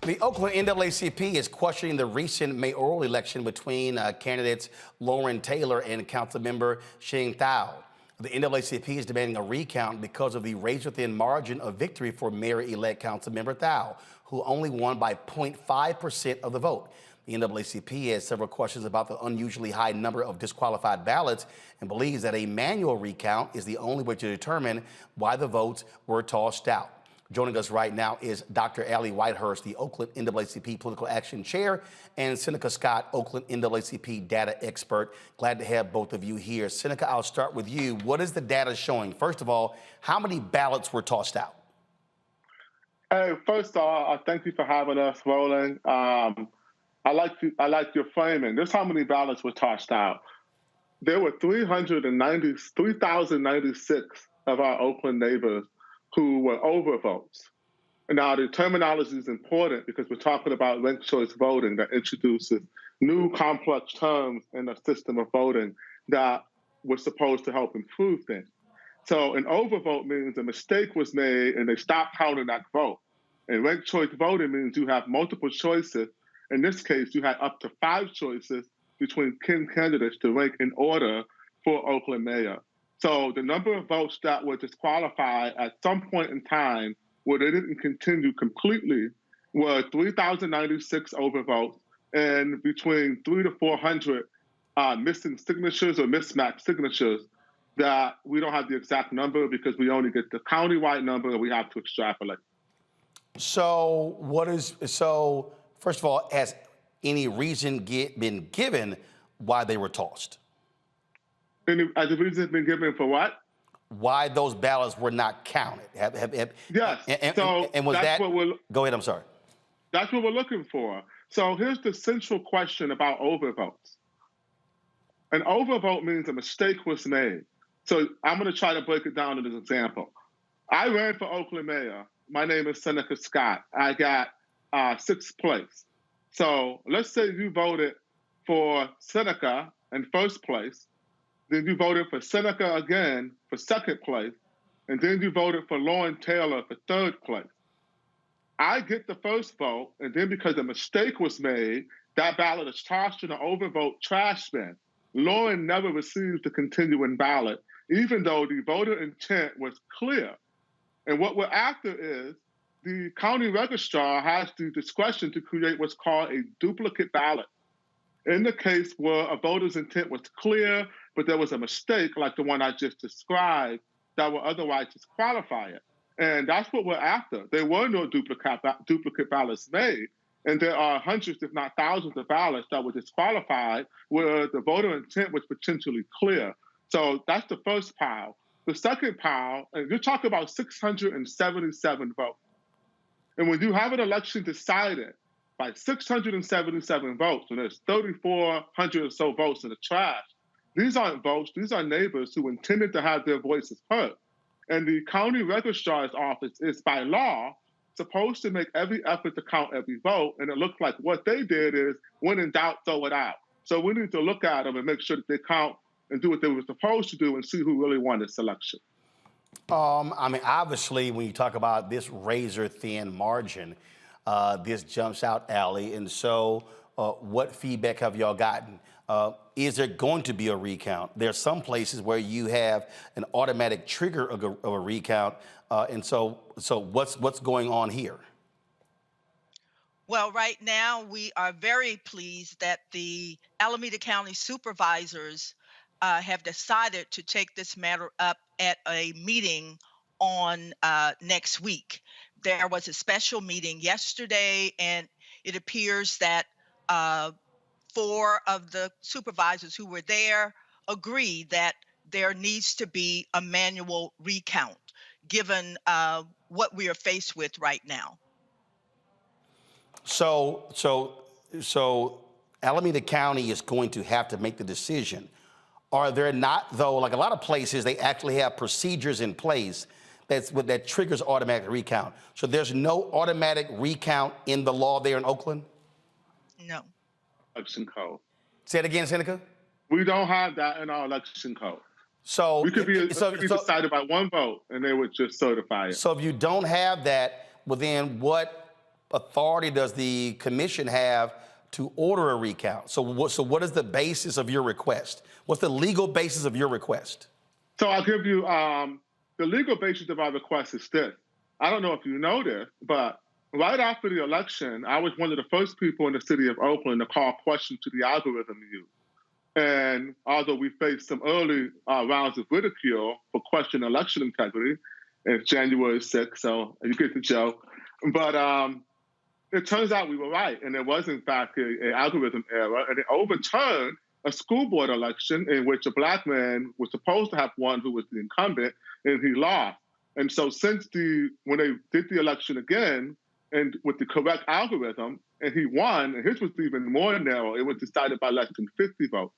The Oakland NAACP is questioning the recent mayoral election between candidates Lauren Taylor and Councilmember Shane Thao. The NAACP is demanding a recount because of the razor-thin margin of victory for Mayor-elect Councilmember Thao, who only won by 0.5% of the vote. The NAACP has several questions about the unusually high number of disqualified ballots and believes that a manual recount is the only way to determine why the votes were tossed out. Joining us right now is Dr. Allie Whitehurst, the Oakland NAACP Political Action Chair, and Seneca Scott, Oakland NAACP data expert. Glad to have both of you here. Seneca, I'll start with you. What is the data showing? First of all, how many ballots were tossed out? Hey, first of all, thank you for having us, Roland. I like your framing. This is how many ballots were tossed out. There were 3,096 of our Oakland neighbors who were overvotes. Now, the terminology is important because we're talking about ranked choice voting that introduces new complex terms in the system of voting that was supposed to help improve things. So an overvote means a mistake was made and they stopped counting that vote. And ranked choice voting means you have multiple choices. In this case, you had up to 5 choices between 10 candidates to rank in order for Oakland mayor. So the number of votes that were disqualified at some point in time where they didn't continue completely were 3,096 overvotes and between 300 to 400 missing signatures or mismatched signatures that we don't have the exact number because we only get the county-wide number and we have to extrapolate. So first of all, has any reason been given why they were tossed? Has the reason been given for what? Why those ballots were not counted? Yes. And was that? Go ahead. I'm sorry. That's what we're looking for. So here's the central question about overvotes. An overvote means a mistake was made. So I'm going to try to break it down in this example. I ran for Oakland mayor. My name is Seneca Scott. I got 6th place. So let's say you voted for Seneca in 1st place, then you voted for Seneca again for 2nd place, and then you voted for Lauren Taylor for 3rd place. I get the 1st vote, and then because a mistake was made, that ballot is tossed in the overvote trash bin. Lauren never received the continuing ballot, even though the voter intent was clear. And what we're after is the county registrar has the discretion to create what's called a duplicate ballot. In the case where a voter's intent was clear, but there was a mistake like the one I just described that would otherwise disqualify it. And that's what we're after. There were no duplicate ballots made. And there are hundreds, if not thousands, of ballots that were disqualified where the voter intent was potentially clear. So that's the first pile. The second pile, and you're talking about 677 votes. And when you have an election decided by 677 votes, and there's 3,400 or so votes in the trash, these aren't votes, these are neighbors who intended to have their voices heard. And the county registrar's office is, by law, supposed to make every effort to count every vote. And it looks like what they did is, when in doubt, throw it out. So we need to look at them and make sure that they count and do what they were supposed to do and see who really won this election. I mean, obviously, when you talk about this razor-thin margin, this jumps out, Allie. And so what feedback have y'all gotten? Is there going to be a recount? There are some places where you have an automatic trigger of a recount. And so what's going on here? Well, right now, we are very pleased that the Alameda County supervisors have decided to take this matter up at a meeting on next week. There was a special meeting yesterday, and it appears that 4 of the supervisors who were there agree that there needs to be a manual recount, given what we are faced with right now. So Alameda County is going to have to make the decision. Are there not, though, like a lot of places, they actually have procedures in place that triggers automatic recount. So there's no automatic recount in the law there in Oakland? No. Election code. Say it again, Seneca? We don't have that in our election code. So we could be decided by 1 vote and they would just certify it. So if you don't have that, well then what authority does the commission have to order a recount? So what is the basis of your request? What's the legal basis of your request? So I'll give you the legal basis of our request is this. I don't know if you know this, but right after the election, I was one of the first people in the city of Oakland to call questions to the algorithm used. And although we faced some early rounds of ridicule for questioning election integrity, it's January 6th, so you get the joke. But it turns out we were right, and there was, in fact, an algorithm error, and it overturned a school board election in which a Black man was supposed to have won who was the incumbent, and he lost. And so since when they did the election again, and with the correct algorithm, and he won, and his was even more narrow, it was decided by less than 50 votes.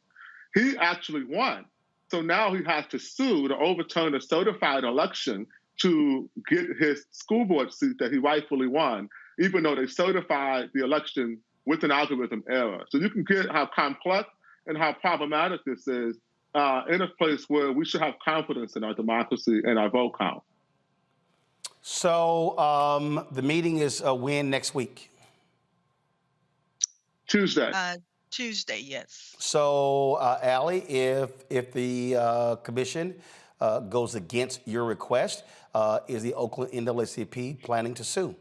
He actually won. So now he has to sue to overturn a certified election to get his school board seat that he rightfully won, even though they certified the election with an algorithm error. So you can get how complex and how problematic this is in a place where we should have confidence in our democracy and our vote count. So the meeting is when next week? Tuesday. Tuesday, yes. So, Allie, if the commission goes against your request, is the Oakland NAACP planning to sue?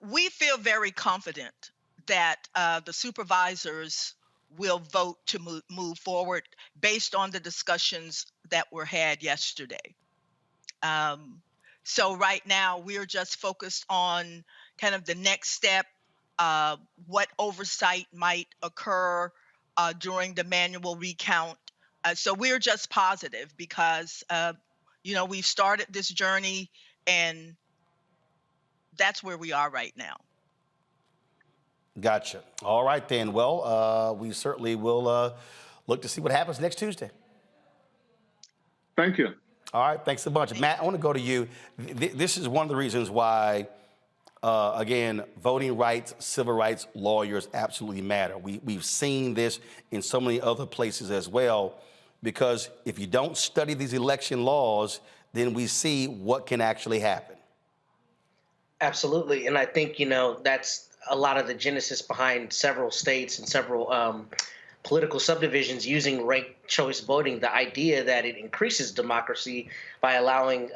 We feel very confident that the supervisors will vote to move forward based on the discussions that were had yesterday. So right now we're just focused on kind of the next step, what oversight might occur during the manual recount. So we're just positive because, we've started this journey and that's where we are right now. Gotcha. All right, then. Well, we certainly will look to see what happens next Tuesday. Thank you. All right. Thanks a bunch. Matt, I want to go to you. This is one of the reasons why, again, voting rights, civil rights, lawyers absolutely matter. We've seen this in so many other places as well, because if you don't study these election laws, then we see what can actually happen. Absolutely. And I think, that's a lot of the genesis behind several states and several political subdivisions using ranked choice voting, the idea that it increases democracy by allowing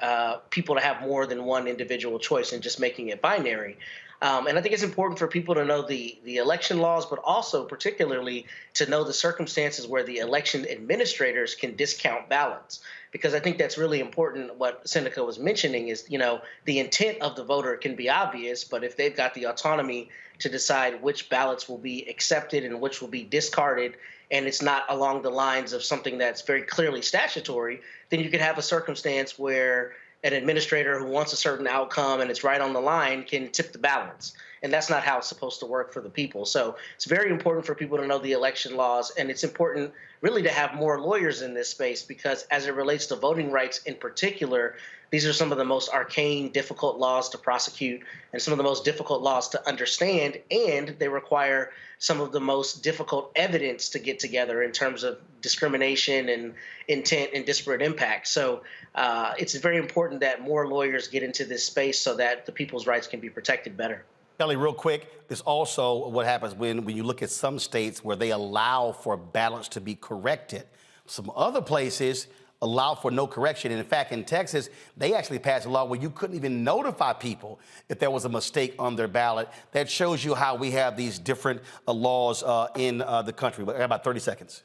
people to have more than one individual choice and just making it binary. And I think it's important for people to know the election laws, but also particularly to know the circumstances where the election administrators can discount ballots. Because I think that's really important. What Seneca was mentioning is, the intent of the voter can be obvious, but if they've got the autonomy to decide which ballots will be accepted and which will be discarded, and it's not along the lines of something that's very clearly statutory, then you could have a circumstance where an administrator who wants a certain outcome and it's right on the line can tip the balance. And that's not how it's supposed to work for the people. So it's very important for people to know the election laws, and it's important really to have more lawyers in this space, because as it relates to voting rights in particular, these are some of the most arcane, difficult laws to prosecute and some of the most difficult laws to understand, and they require some of the most difficult evidence to get together in terms of discrimination and intent and disparate impact. So it's very important that more lawyers get into this space so that the people's rights can be protected better. Kelly, real quick, there's also what happens when you look at some states where they allow for ballots to be corrected. Some other places allow for no correction. And in fact, in Texas, they actually passed a law where you couldn't even notify people if there was a mistake on their ballot. That shows you how we have these different laws in the country. But about 30 seconds.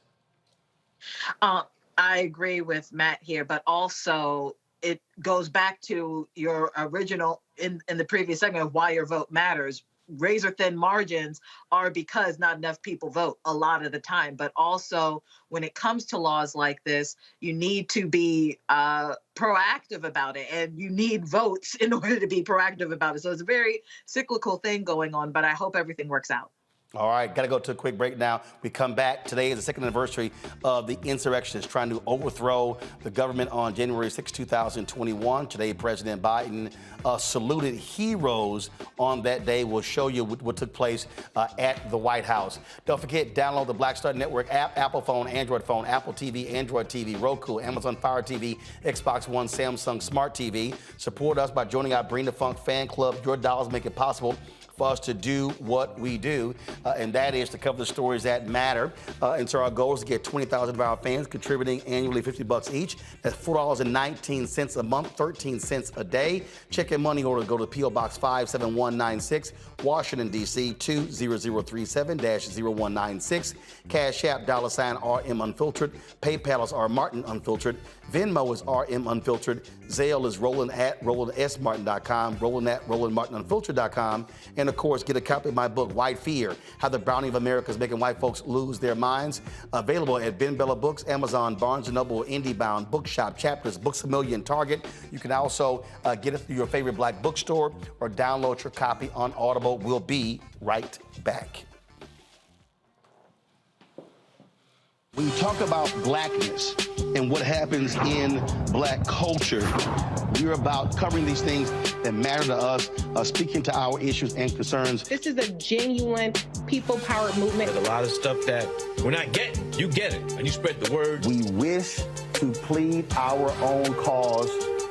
I agree with Matt here, but also it goes back to your original in the previous segment of why your vote matters. Razor thin margins are because not enough people vote a lot of the time. But also when it comes to laws like this, you need to be proactive about it, and you need votes in order to be proactive about it. So it's a very cyclical thing going on, but I hope everything works out. All right, got to go to a quick break now. We come back. Today is the second anniversary of the insurrection trying to overthrow the government on January 6, 2021. Today, President Biden saluted heroes on that day. We'll show you what took place at the White House. Don't forget, download the Black Star Network app, Apple phone, Android phone, Apple TV, Android TV, Roku, Amazon Fire TV, Xbox One, Samsung Smart TV. Support us by joining our Bring the Funk fan club. Your dollars make it possible for us to do what we do, and that is to cover the stories that matter. And so our goal is to get 20,000 of our fans contributing annually $50 each. That's $4.19 a month, 13 cents a day. Check your money order, go to P.O. Box 57196, Washington, D.C. 20037-0196. Cash App, $RM Unfiltered. PayPal is R Martin Unfiltered. Venmo is RM Unfiltered. Zelle is Roland at RolandSMartin.com, Roland at RolandMartinUnfiltered.com. And of course, get a copy of my book, White Fear, How the Browning of America is Making White Folks Lose Their Minds. Available at Ben Bella Books, Amazon, Barnes & Noble, IndieBound, Bookshop, Chapters, Books A Million, Target. You can also get it through your favorite black bookstore or download your copy on Audible. We'll be right back. When you talk about blackness and what happens in black culture, we're about covering these things that matter to us, speaking to our issues and concerns. This is a genuine people-powered movement. There's a lot of stuff that we're not getting. You get it, and you spread the word. We wish to plead our own cause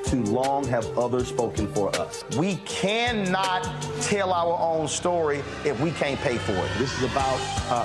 too long have others spoken for us. We cannot tell our own story if we can't pay for it. This is about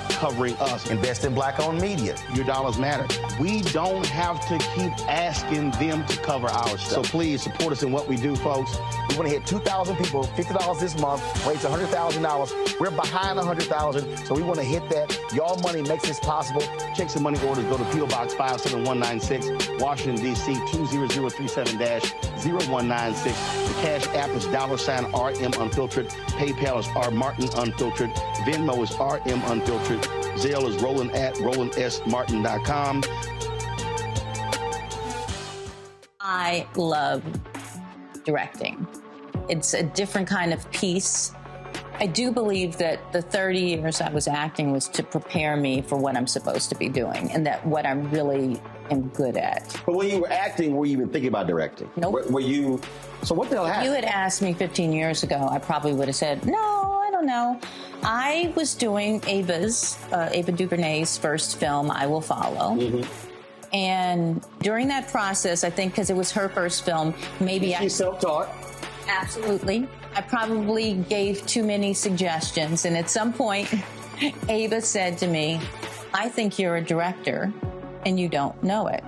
covering us. Invest in black-owned media. Your dollars matter. We don't have to keep asking them to cover our stuff. So please support us in what we do, folks. We want to hit 2,000 people, $50 this month, raise $100,000. We're behind 100,000, so we want to hit that. Y'all money makes this possible. Checks and money orders go to P.O. Box 57196, Washington, D.C. 20037-0196. The Cash App is $RM Unfiltered. PayPal is R Martin Unfiltered. Venmo is RM Unfiltered. Zelle is Roland at RolandSMartin.com. I love directing. It's a different kind of piece. I do believe that the 30 years I was acting was to prepare me for what I'm supposed to be doing and that what I really am good at. But when you were acting, were you even thinking about directing? Nope. Were you? So what the hell happened? If you had asked me 15 years ago, I probably would have said, no, I don't know. I was doing Ava DuVernay's first film, I Will Follow. Mm-hmm. And during that process, I think because it was her first film, maybe She's self-taught. Absolutely. I probably gave too many suggestions. And at some point, Ava said to me, I think you're a director and you don't know it.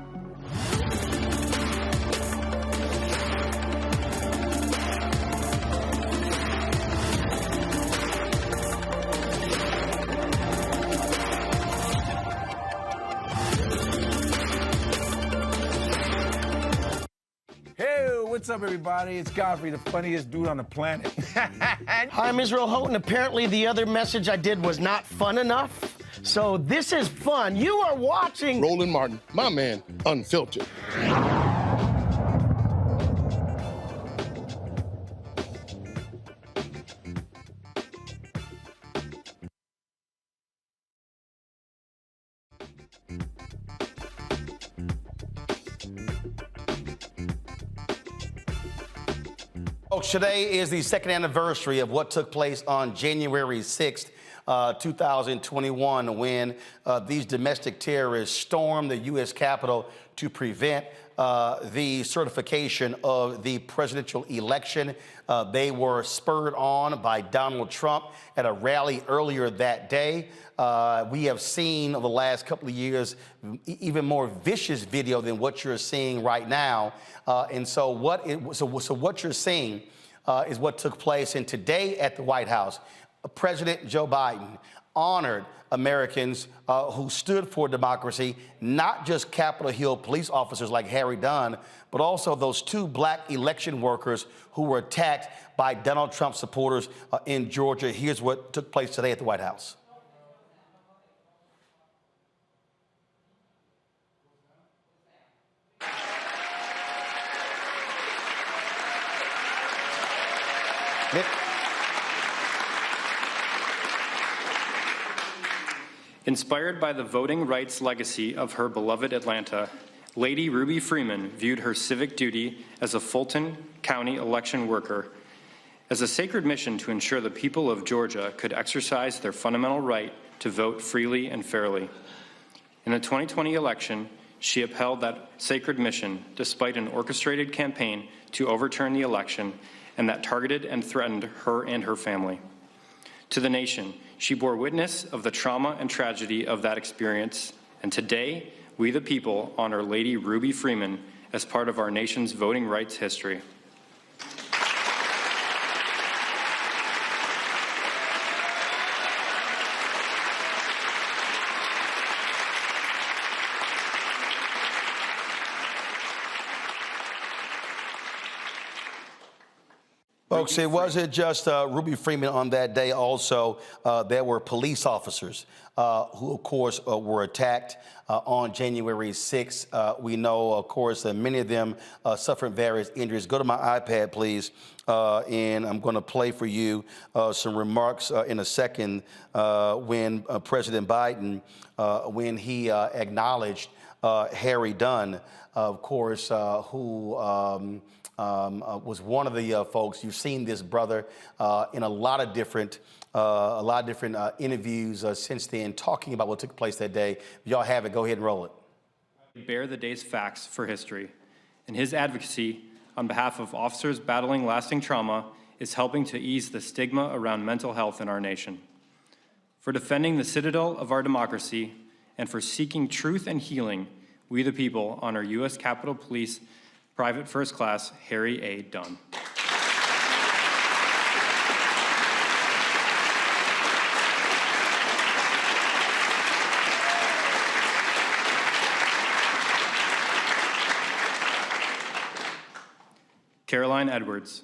What's up, everybody? It's Godfrey, the funniest dude on the planet. Hi, I'm Israel Houghton. Apparently, the other message I did was not fun enough. So this is fun. You are watching Roland Martin, my man, Unfiltered. Folks, today is the second anniversary of what took place on January 6th, 2021, when these domestic terrorists stormed the U.S. Capitol to prevent the certification of the presidential election. They were spurred on by Donald Trump at a rally earlier that day. We have seen over the last couple of years even more vicious video than what you're seeing right now. And so what you're seeing is what took place. And today at the White House, President Joe Biden honored Americans who stood for democracy, not just Capitol Hill police officers like Harry Dunn, but also those two black election workers who were attacked by Donald Trump supporters in Georgia. Here's what took place today at the White House. Inspired by the voting rights legacy of her beloved Atlanta, Lady Ruby Freeman viewed her civic duty as a Fulton County election worker as a sacred mission to ensure the people of Georgia could exercise their fundamental right to vote freely and fairly. In the 2020 election, she upheld that sacred mission despite an orchestrated campaign to overturn the election and that targeted and threatened her and her family. To the nation, she bore witness of the trauma and tragedy of that experience, and today, we the people honor Lady Ruby Freeman as part of our nation's voting rights history. Folks, it wasn't just Ruby Freeman on that day. Also, there were police officers who, of course, were attacked on January 6th. We know, of course, that many of them suffered various injuries. Go to my iPad, please, and I'm going to play for you some remarks in a second when President Biden, when he acknowledged Harry Dunn, of course, who was one of the folks. You've seen this brother in a lot of different interviews since then, talking about what took place that day. If y'all have it, go ahead and roll it. Bear the day's facts for history. In his advocacy on behalf of officers battling lasting trauma, is helping to ease the stigma around mental health in our nation. For defending the citadel of our democracy and for seeking truth and healing, we the people honor U.S. Capitol Police Private First Class Harry A. Dunn. Caroline Edwards.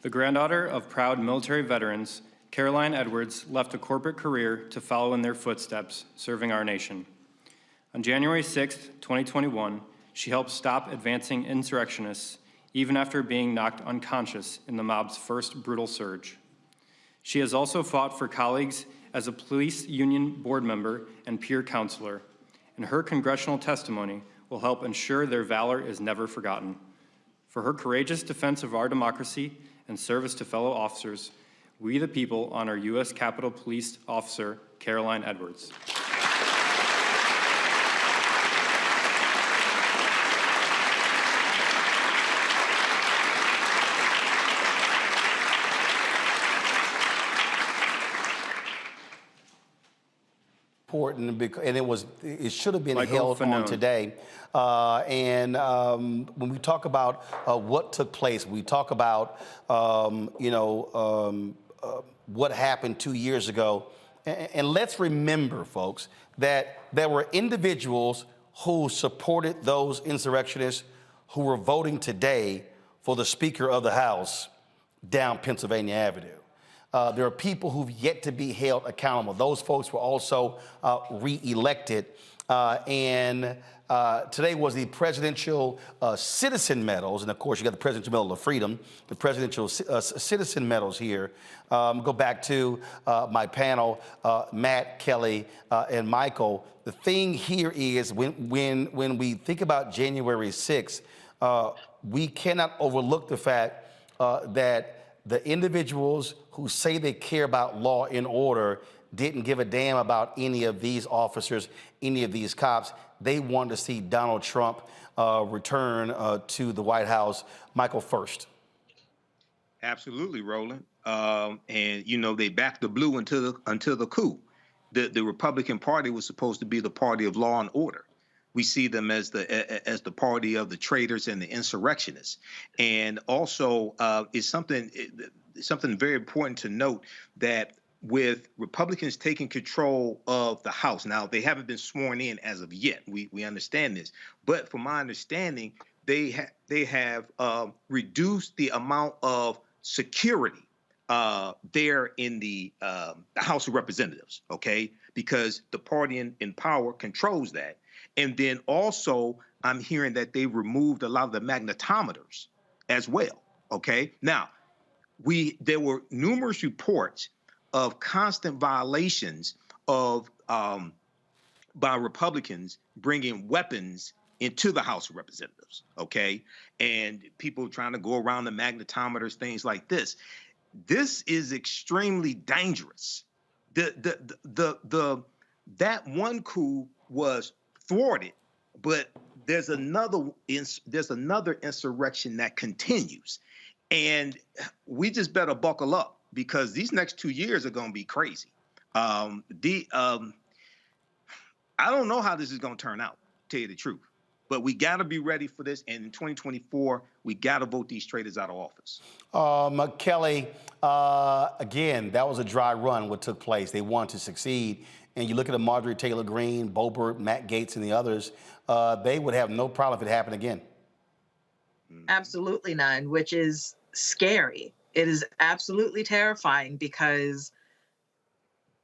The granddaughter of proud military veterans, Caroline Edwards left a corporate career to follow in their footsteps, serving our nation. On January 6, 2021, she helped stop advancing insurrectionists even after being knocked unconscious in the mob's first brutal surge. She has also fought for colleagues as a police union board member and peer counselor, and her congressional testimony will help ensure their valor is never forgotten. For her courageous defense of our democracy and service to fellow officers, we the people honor U.S. Capitol Police Officer Caroline Edwards. Important because, and it should have been Michael held Fanone. on today. When we talk about what took place, we talk about what happened 2 years ago, and let's remember, folks, that there were individuals who supported those insurrectionists who were voting today for the Speaker of the House down Pennsylvania Avenue. There are people who've yet to be held accountable. Those folks were also re-elected. Today was the Presidential Citizen Medals. And of course, you got the Presidential Medal of Freedom, the Presidential Citizen Medals here. Go back to my panel, Matt, Kelly, and Michael. The thing here is when we think about January 6th, we cannot overlook the fact that the individuals who say they care about law and order didn't give a damn about any of these officers, any of these cops. They wanted to see Donald Trump return to the White House. Michael first. Absolutely, Roland. And they backed the blue until the coup. The Republican Party was supposed to be the party of law and order. We see them as the party of the traitors and the insurrectionists. And also, it's something very important to note that with Republicans taking control of the House, now they haven't been sworn in as of yet. We understand this, but from my understanding, they have reduced the amount of security there in the House of Representatives. Okay, because the party in power controls that. And then also, I'm hearing that they removed a lot of the magnetometers as well. Okay. Now, there were numerous reports of constant violations of by Republicans bringing weapons into the House of Representatives. Okay, and people trying to go around the magnetometers, things like this. This is extremely dangerous. That one coup was thwarted, but there's another insurrection that continues, and we just better buckle up because these next 2 years are going to be crazy. I don't know how this is going to turn out, to tell you the truth, but we got to be ready for this. And in 2024, we got to vote these traitors out of office. Kelly, again, that was a dry run. What took place? They wanted to succeed. And you look at the Marjorie Taylor Greene, Boebert, Matt Gaetz, and the others, they would have no problem if it happened again. Absolutely none, which is scary. It is absolutely terrifying because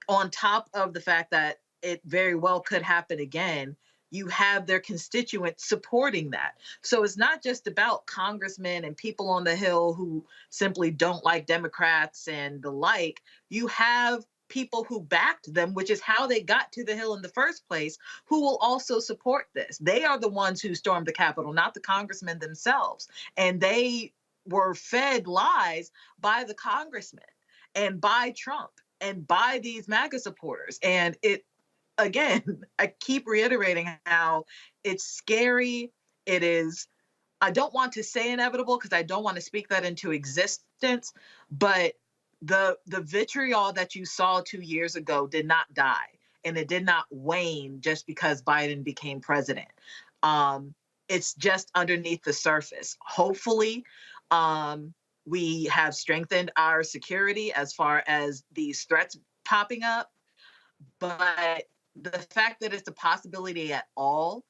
on top of the fact that it very well could happen again, you have their constituents supporting that. So it's not just about congressmen and people on the Hill who simply don't like Democrats and the like. You have people who backed them, which is how they got to the Hill in the first place, who will also support this. They are the ones who stormed the Capitol, not the congressmen themselves. And they were fed lies by the congressmen and by Trump. and by these MAGA supporters. And it, again, I keep reiterating how it's scary. It is, I don't want to say inevitable because I don't want to speak that into existence, but the vitriol that you saw 2 years ago did not die, and it did not wane just because Biden became president. It's just underneath the surface. Hopefully, we have strengthened our security as far as these threats popping up, but the fact that it's a possibility at all,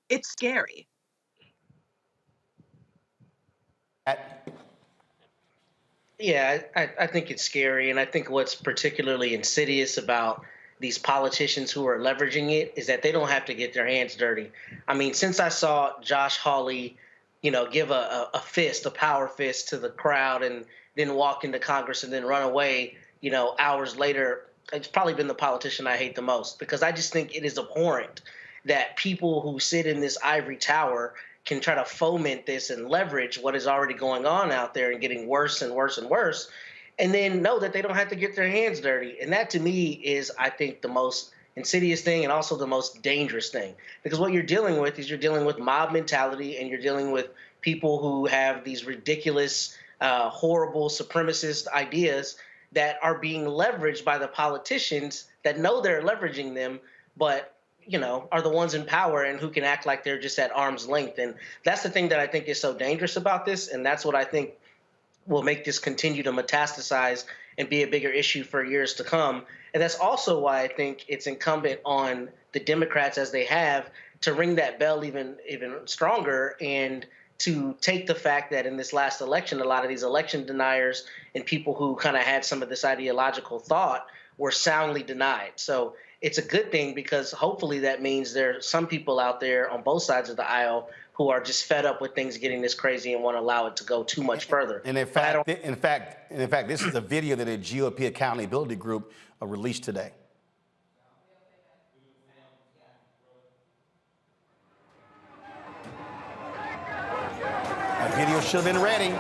it's scary. Yeah, I think it's scary. And I think what's particularly insidious about these politicians who are leveraging it is that they don't have to get their hands dirty. I mean, since I saw Josh Hawley, give a power fist to the crowd and then walk into Congress and then run away, hours later, it's probably been the politician I hate the most, because I just think it is abhorrent that people who sit in this ivory tower can try to foment this and leverage what is already going on out there and getting worse and worse and worse, and then know that they don't have to get their hands dirty. And that, to me, is, I think, the most insidious thing and also the most dangerous thing. Because what you're dealing with is you're dealing with mob mentality, and you're dealing with people who have these ridiculous, horrible, supremacist ideas that are being leveraged by the politicians that know they're leveraging them, but are the ones in power and who can act like they're just at arm's length. And that's the thing that I think is so dangerous about this. And that's what I think will make this continue to metastasize and be a bigger issue for years to come. And that's also why I think it's incumbent on the Democrats, as they have, to ring that bell even stronger, and to take the fact that in this last election, a lot of these election deniers and people who kind of had some of this ideological thought were soundly denied. So it's a good thing, because hopefully that means there are some people out there on both sides of the aisle who are just fed up with things getting this crazy and want to allow it to go too much further. And in fact, this is a video that a GOP accountability group released today. That video should have been ready.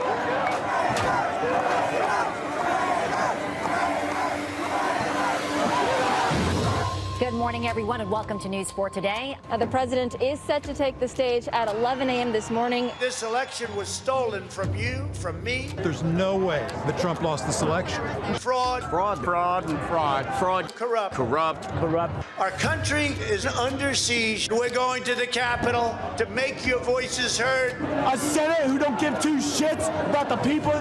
Good morning, everyone, and welcome to News 4 Today. The president is set to take the stage at 11 a.m. this morning. This election was stolen from you, from me. There's no way that Trump lost this election. Fraud. Fraud. Fraud and fraud. Fraud. Corrupt. Corrupt. Corrupt. Our country is under siege. We're going to the Capitol to make your voices heard. A Senate who don't give two shits about the people,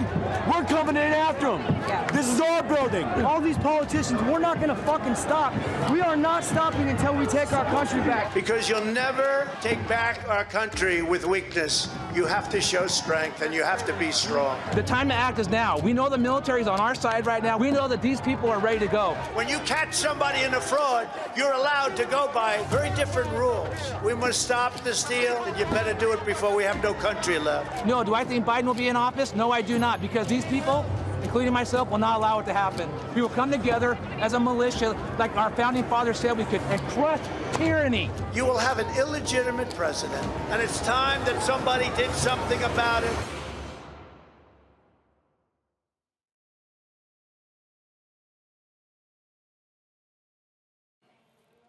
we're coming in after them. Yeah. This is our building. All these politicians, we're not going to fucking stop. We are not stopping until we take our country back. Because you'll never take back our country with weakness. You have to show strength, and you have to be strong. The time to act is now. We know the military is on our side right now. We know that these people are ready to go. When you catch somebody in a fraud, you're allowed to go by very different rules. We must stop the steal, and you better do it before we have no country left. No, do I think Biden will be in office? No, I do not, because these people, including myself, will not allow it to happen. We will come together as a militia, like our founding fathers said we could, and crush tyranny. You will have an illegitimate president, and it's time that somebody did something about it.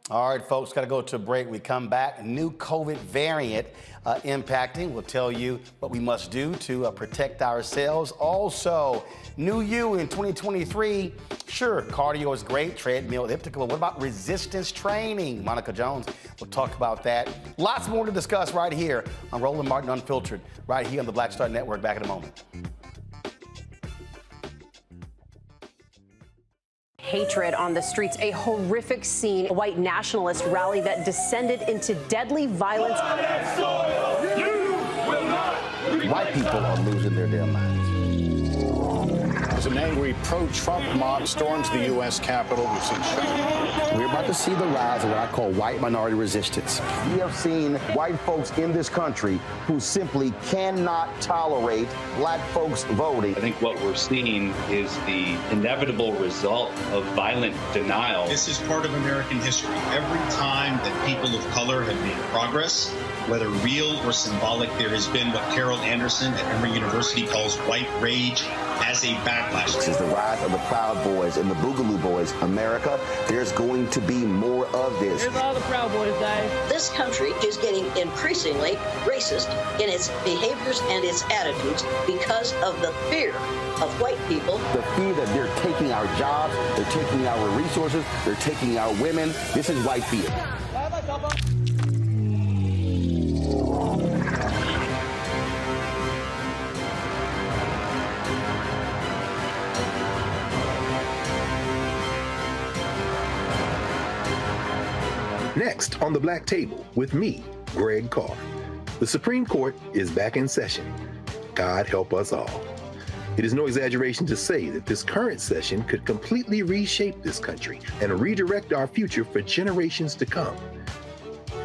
All right, folks, got to go to a break. We come back. New COVID variant impacting. We'll tell you what we must do to protect ourselves. Also, new you in 2023. Sure, cardio is great, treadmill, elliptical. What about resistance training? Monica Jones will talk about that. Lots more to discuss right here on Roland Martin Unfiltered, right here on the Black Star Network. Back in a moment. Hatred on the streets, a horrific scene, a white nationalist rally that descended into deadly violence. White people are losing their damn minds. As an angry pro-Trump mob storms the U.S. Capitol, we're about to see the rise of what I call white minority resistance. We have seen white folks in this country who simply cannot tolerate black folks voting. I think what we're seeing is the inevitable result of violent denial. This is part of American history. Every time that people of color have made progress, whether real or symbolic, there has been what Carol Anderson at Emory University calls white rage. as a backlash. This is the rise of the Proud Boys and the Boogaloo Boys. America, there's going to be more of this. Here's all the Proud Boys, guys. This country is getting increasingly racist in its behaviors and its attitudes because of the fear of white people. The fear that they're taking our jobs, they're taking our resources, they're taking our women. This is white fear. Next on the Black Table with me, Greg Carr. The Supreme Court is back in session. God help us all. It is no exaggeration to say that this current session could completely reshape this country and redirect our future for generations to come.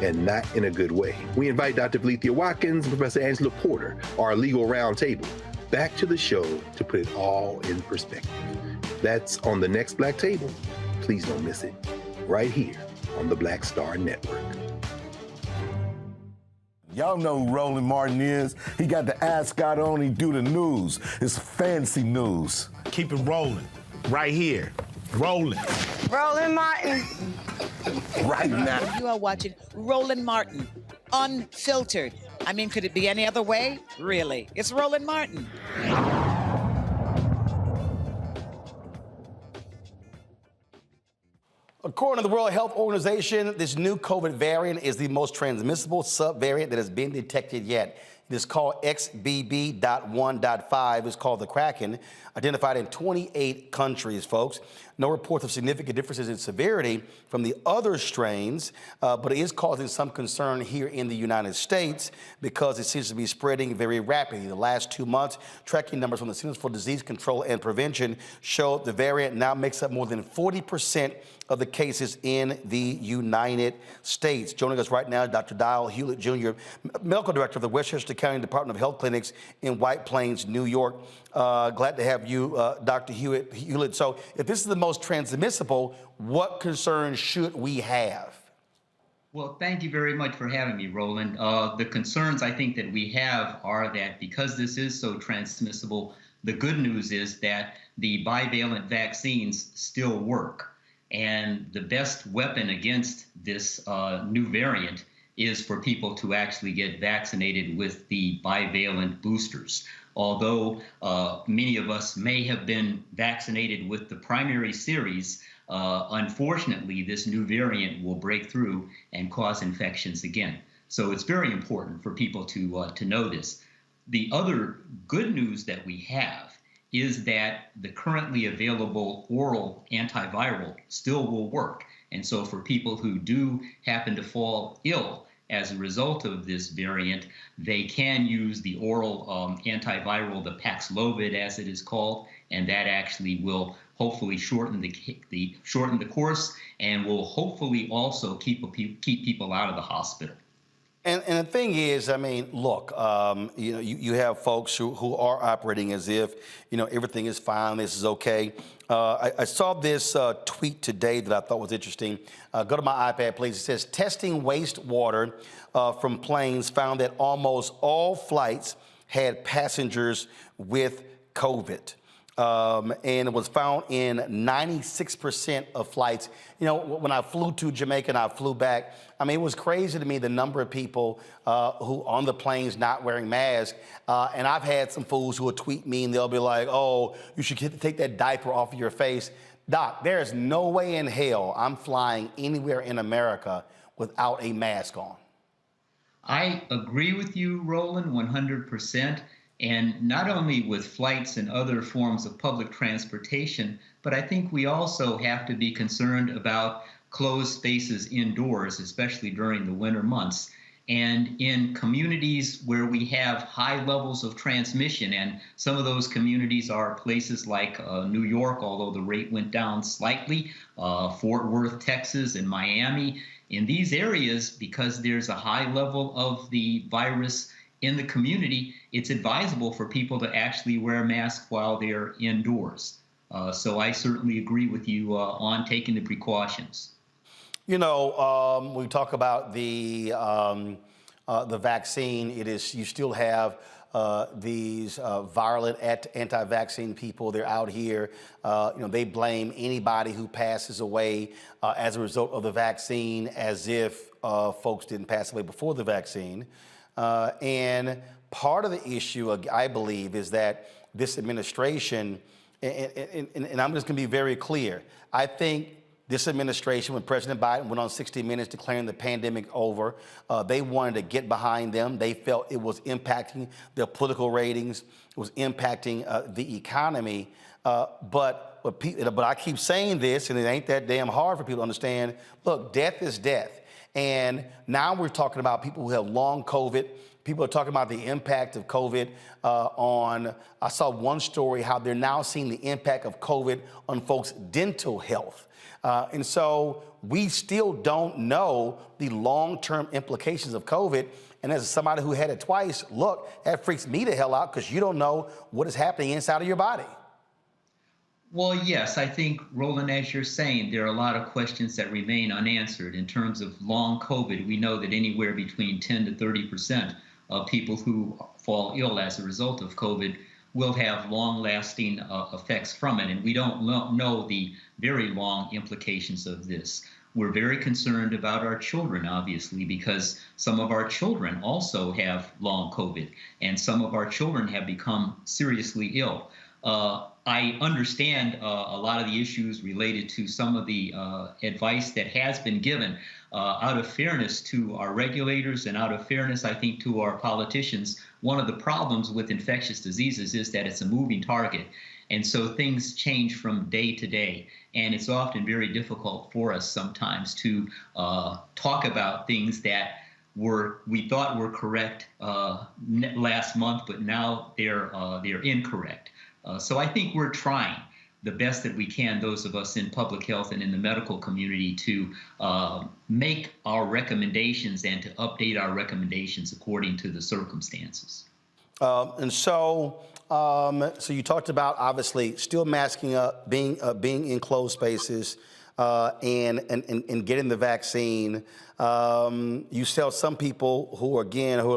And not in a good way. We invite Dr. Valencia Watkins and Professor Angela Porter, our legal roundtable, back to the show to put it all in perspective. That's on the next Black Table. Please don't miss it. Right here on the Black Star Network. Y'all know who Roland Martin is. He got the ascot on, he do the news. It's fancy news. Keep it rolling. Right here. Rolling. Roland Martin. Right now. You are watching Roland Martin, unfiltered. I mean, could it be any other way? Really? It's Roland Martin. According to the World Health Organization, this new COVID variant is the most transmissible subvariant that has been detected yet. It is called XBB.1.5. It's called the Kraken, identified in 28 countries, folks. No reports of significant differences in severity from the other strains, but it is causing some concern here in the United States because it seems to be spreading very rapidly. The last 2 months, tracking numbers from the Centers for Disease Control and Prevention show the variant now makes up more than 40% of the cases in the United States. Joining us right now is Dr. Dial Hewlett Jr., Medical Director of the Westchester County Department of Health Clinics in White Plains, New York. Glad to have you, Dr. Hewlett. So if this is the most transmissible, what concerns should we have? Well, thank you very much for having me, Roland. The concerns I think that we have are that because this is so transmissible, the good news is that the bivalent vaccines still work. And the best weapon against this new variant is for people to actually get vaccinated with the bivalent boosters. Although many of us may have been vaccinated with the primary series, unfortunately, this new variant will break through and cause infections again. So it's very important for people to know this. The other good news that we have is that the currently available oral antiviral still will work. And so for people who do happen to fall ill as a result of this variant, they can use the oral antiviral, the Paxlovid as it is called, and that actually will hopefully shorten the course and will hopefully also keep people out of the hospital. And the thing is, I mean, look, you have folks who are operating as if, everything is fine, this is okay. I saw this tweet today that I thought was interesting. Go to my iPad, please. It says, testing wastewater from planes found that almost all flights had passengers with COVID. And it was found in 96% of flights. When I flew to Jamaica and I flew back, I mean, it was crazy to me the number of people who on the planes not wearing masks. And I've had some fools who will tweet me and they'll be like, oh, you should take that diaper off of your face. Doc, there is no way in hell I'm flying anywhere in America without a mask on. I agree with you, Roland, 100%. And not only with flights and other forms of public transportation, but I think we also have to be concerned about closed spaces indoors, especially during the winter months. And in communities where we have high levels of transmission, and some of those communities are places like New York, although the rate went down slightly, Fort Worth, Texas, and Miami. In these areas, because there's a high level of the virus in the community, it's advisable for people to actually wear masks while they're indoors. So I certainly agree with you on taking the precautions. We talk about the vaccine. You still have these violent anti-vaccine people. They're out here. They blame anybody who passes away as a result of the vaccine, as if folks didn't pass away before the vaccine. And part of the issue, I believe, is that this administration, and I'm just going to be very clear, I think this administration, when President Biden went on 60 Minutes declaring the pandemic over, they wanted to get behind them. They felt it was impacting their political ratings, it was impacting the economy. But I keep saying this, and it ain't that damn hard for people to understand. Look, death is death. And now we're talking about people who have long COVID. People are talking about the impact of COVID I saw one story how they're now seeing the impact of COVID on folks' dental health. And so we still don't know the long-term implications of COVID. And as somebody who had it twice, look, that freaks me the hell out because you don't know what is happening inside of your body. Well, yes, I think, Roland, as you're saying, there are a lot of questions that remain unanswered. In terms of long COVID, we know that anywhere between 10 to 30% of people who fall ill as a result of COVID will have long-lasting effects from it, and we don't know the very long implications of this. We're very concerned about our children, obviously, because some of our children also have long COVID, and some of our children have become seriously ill. I understand a lot of the issues related to some of the advice that has been given out of fairness to our regulators and out of fairness, I think, to our politicians. One of the problems with infectious diseases is that it's a moving target. And so things change from day to day. And it's often very difficult for us sometimes to talk about things that we thought were correct last month, but now they're incorrect. So I think we're trying the best that we can, those of us in public health and in the medical community, to make our recommendations and to update our recommendations according to the circumstances. So you talked about, obviously, still masking up, being in closed spaces, and getting the vaccine. You tell some people who are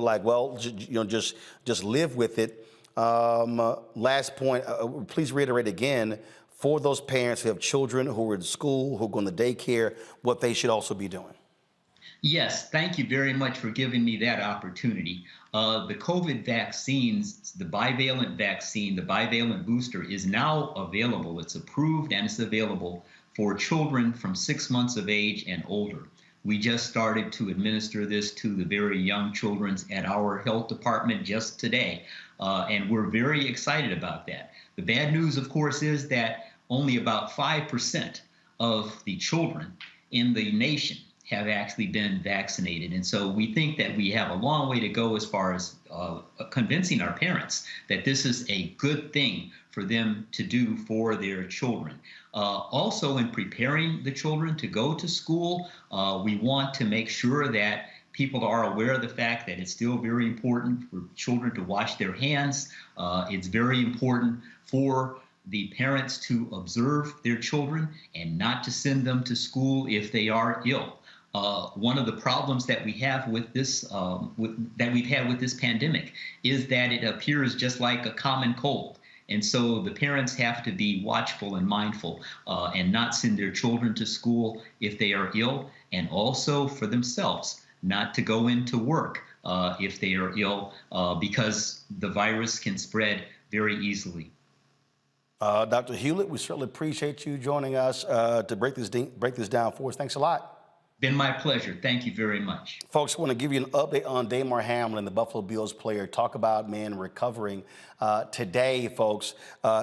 like, well, just live with it. Last point, please reiterate again, for those parents who have children who are in school, who are going to daycare, what they should also be doing. Yes, thank you very much for giving me that opportunity. The COVID vaccines, the bivalent vaccine, the bivalent booster is now available. It's approved and it's available for children from 6 months of age and older. We just started to administer this to the very young children at our health department just today, and we're very excited about that. The bad news, of course, is that only about 5% of the children in the nation have actually been vaccinated. And so we think that we have a long way to go as far as convincing our parents that this is a good thing for them to do for their children. Also, in preparing the children to go to school, we want to make sure that people are aware of the fact that it's still very important for children to wash their hands. It's very important for the parents to observe their children and not to send them to school if they are ill. One of the problems that we have with this, that we've had with this pandemic, is that it appears just like a common cold. And so the parents have to be watchful and mindful and not send their children to school if they are ill, and also for themselves not to go into work if they are ill, because the virus can spread very easily. Dr. Hewlett, we certainly appreciate you joining us to break this down for us. Thanks a lot. Been my pleasure. Thank you very much. Folks, I want to give you an update on Damar Hamlin, the Buffalo Bills player. Talk about, man, recovering. Today, folks,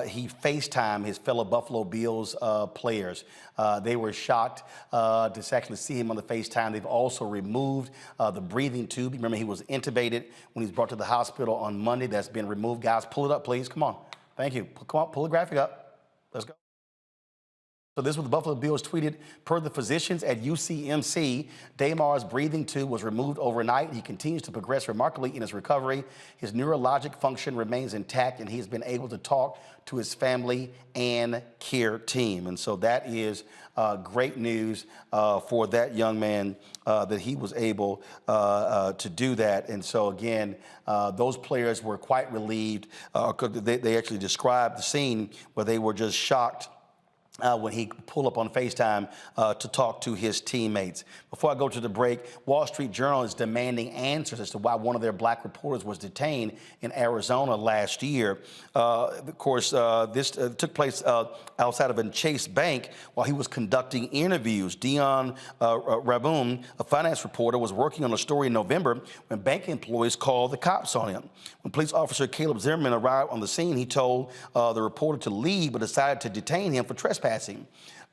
he FaceTimed his fellow Buffalo Bills players. They were shocked to actually see him on the FaceTime. They've also removed the breathing tube. Remember, he was intubated when he was brought to the hospital on Monday. That's been removed. Guys, pull it up, please. Come on. Thank you. Come on, pull the graphic up. Let's go. So this was the Buffalo Bills tweeted, per the physicians at UCMC, Damar's breathing tube was removed overnight. He continues to progress remarkably in his recovery. His neurologic function remains intact, and he's been able to talk to his family and care team. And so that is great news for that young man that he was able to do that. And so again, those players were quite relieved. They actually described the scene where they were just shocked when he pulled up on FaceTime to talk to his teammates. Before I go to the break, Wall Street Journal is demanding answers as to why one of their black reporters was detained in Arizona last year. Of course, this took place outside of a Chase Bank while he was conducting interviews. Dion Raboon, a finance reporter, was working on a story in November when bank employees called the cops on him. When police officer Caleb Zimmerman arrived on the scene, he told the reporter to leave but decided to detain him for trespassing.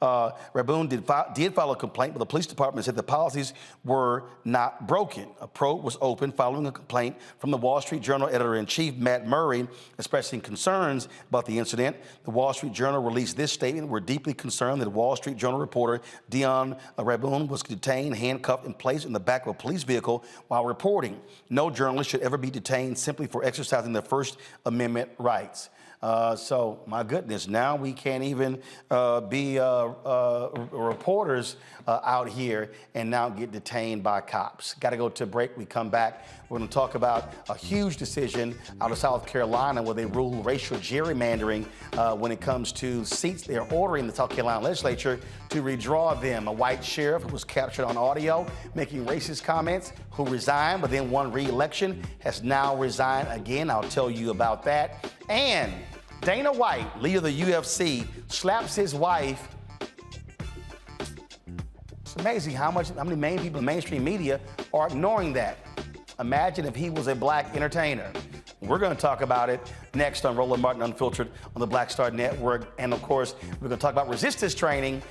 Raboon did file a complaint, but the police department said the policies were not broken. A probe was opened following a complaint from the Wall Street Journal editor-in-chief, Matt Murray, expressing concerns about the incident. The Wall Street Journal released this statement: "We're deeply concerned that Wall Street Journal reporter Dion Raboon was detained, handcuffed, and placed in the back of a police vehicle while reporting. No journalist should ever be detained simply for exercising their First Amendment rights." So, my goodness, now we can't even be reporters out here and now get detained by cops. Got to go to a break. We come back. We're going to talk about a huge decision out of South Carolina where they rule racial gerrymandering when it comes to seats. They're ordering the South Carolina legislature to redraw them. A white sheriff who was captured on audio making racist comments, who resigned but then won re-election, has now resigned again. I'll tell you about that. And Dana White, leader of the UFC, slaps his wife. It's amazing how many main people in mainstream media are ignoring that. Imagine if he was a black entertainer. We're going to talk about it next on Roland Martin Unfiltered on the Black Star Network. And of course, we're going to talk about resistance training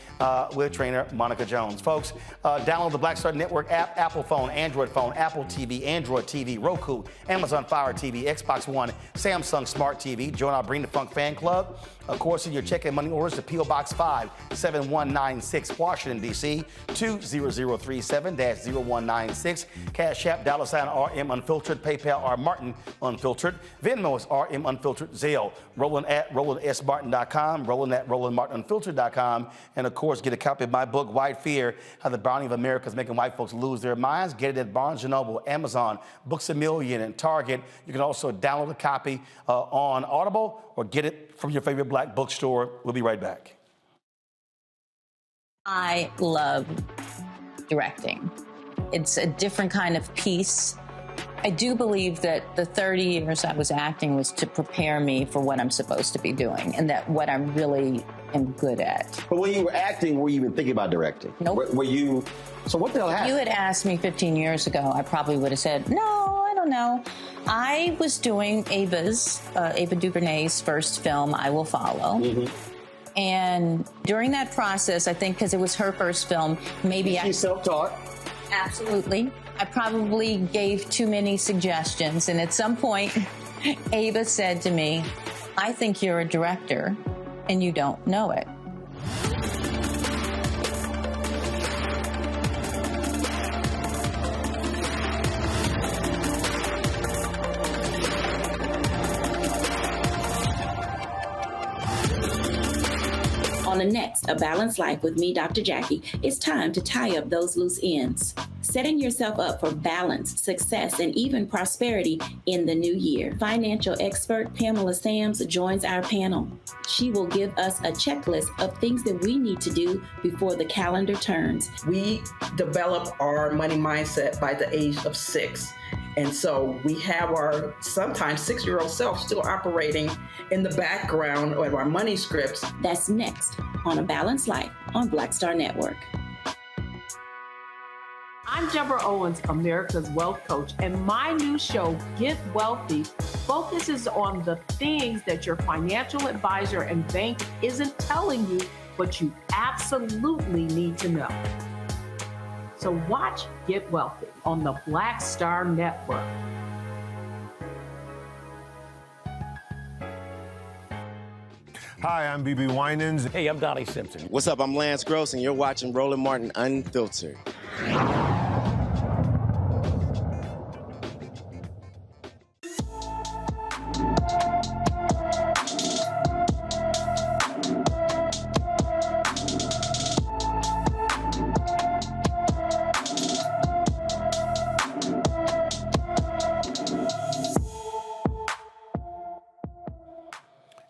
with trainer Monica Jones. Folks, download the Black Star Network app, Apple phone, Android phone, Apple TV, Android TV, Roku, Amazon Fire TV, Xbox One, Samsung Smart TV. Join our Bring the Funk fan club. Of course, in your check and money orders to P.O. Box 57196, Washington, D.C., 20037-0196. Cash App, $RM Unfiltered, PayPal, R Martin Unfiltered. Venmo is RM Unfiltered, Zelle. Roland at RolandSMartin.com, Roland at RolandMartinUnfiltered.com. And of course, get a copy of my book, White Fear, How the Browning of America is Making White Folks Lose Their Minds. Get it at Barnes & Noble, Amazon, Books A Million, and Target. You can also download a copy on Audible or get it from your favorite black bookstore. We'll be right back. I love directing. It's a different kind of piece. I do believe that the 30 years I was acting was to prepare me for what I'm supposed to be doing and that what I really am good at. But when you were acting, were you even thinking about directing? Nope. Were you, so what the hell happened? If you had asked me 15 years ago, I probably would have said, no, I don't know. I was doing Ava DuVernay's first film, I Will Follow. Mm-hmm. And during that process, I think because it was her first film, maybe She's self-taught? Absolutely. I probably gave too many suggestions. And at some point, Ava said to me, I think you're a director and you don't know it. On the next A Balanced Life with me, Dr. Jackie, it's time to tie up those loose ends. Setting yourself up for balance, success, and even prosperity in the new year. Financial expert Pamela Sams joins our panel. She will give us a checklist of things that we need to do before the calendar turns. We develop our money mindset by the age of 6. And so we have our sometimes 6-year-old self still operating in the background of our money scripts. That's next on A Balanced Life on Black Star Network. I'm Deborah Owens, America's Wealth Coach, and my new show, Get Wealthy, focuses on the things that your financial advisor and bank isn't telling you, but you absolutely need to know. So watch Get Wealthy on the Black Star Network. Hi, I'm BB Winans. Hey, I'm Donnie Simpson. What's up? I'm Lance Gross, and you're watching Roland Martin Unfiltered.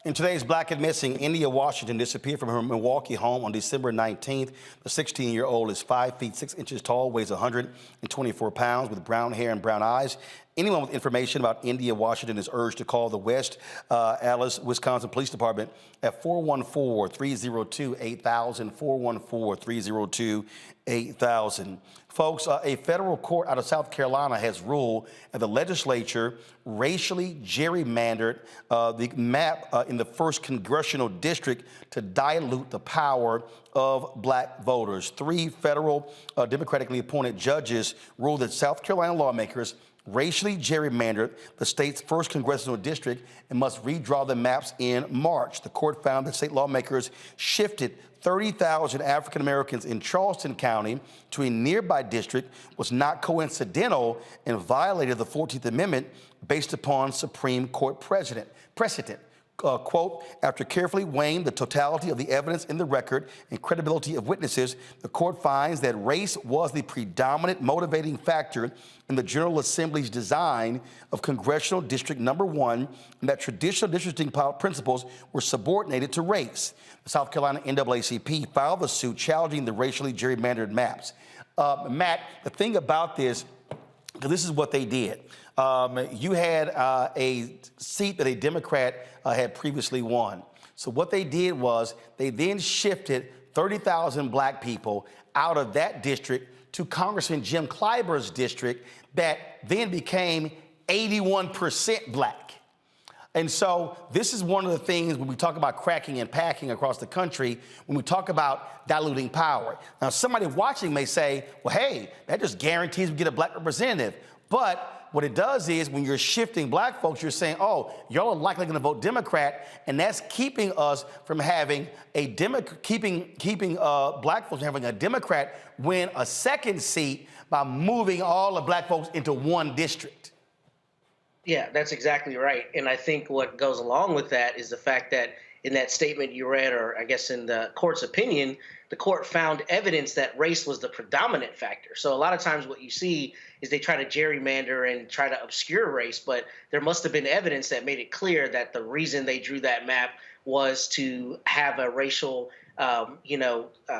In today's Black and Missing, India Washington disappeared from her Milwaukee home on December 19th. The 16-year-old is 5 feet 6 inches tall, weighs 124 pounds, with brown hair and brown eyes. Anyone with information about India Washington is urged to call the West Allis, Wisconsin Police Department at 414-302-8000, 414-302-8000. Folks, a federal court out of South Carolina has ruled that the legislature racially gerrymandered the map in the 1st Congressional District to dilute the power of black voters. 3 federal democratically appointed judges ruled that South Carolina lawmakers racially gerrymandered the state's 1st Congressional District and must redraw the maps in March. The court found that state lawmakers shifted 30,000 African Americans in Charleston County to a nearby district was not coincidental and violated the 14th Amendment based upon Supreme Court precedent. Quote, after carefully weighing the totality of the evidence in the record and credibility of witnesses, the court finds that race was the predominant motivating factor in the General Assembly's design of Congressional District Number 1, and that traditional districting principles were subordinated to race. The South Carolina NAACP filed the suit challenging the racially gerrymandered maps. Matt, the thing about this, because this is what they did. You had a seat that a Democrat had previously won. So what they did was they then shifted 30,000 black people out of that district to Congressman Jim Clybur's district that then became 81% black. And so this is one of the things when we talk about cracking and packing across the country, when we talk about diluting power. Now, somebody watching may say, well, hey, that just guarantees we get a black representative. But what it does is when you're shifting black folks, you're saying, oh, y'all are likely going to vote Democrat, and that's keeping us from having a black folks from having a Democrat win a 2nd seat by moving all the black folks into one district. Yeah, that's exactly right. And I think what goes along with that is the fact that in that statement you read, or I guess in the court's opinion, the court found evidence that race was the predominant factor. So a lot of times what you see is they try to gerrymander and try to obscure race, but there must have been evidence that made it clear that the reason they drew that map was to have a racial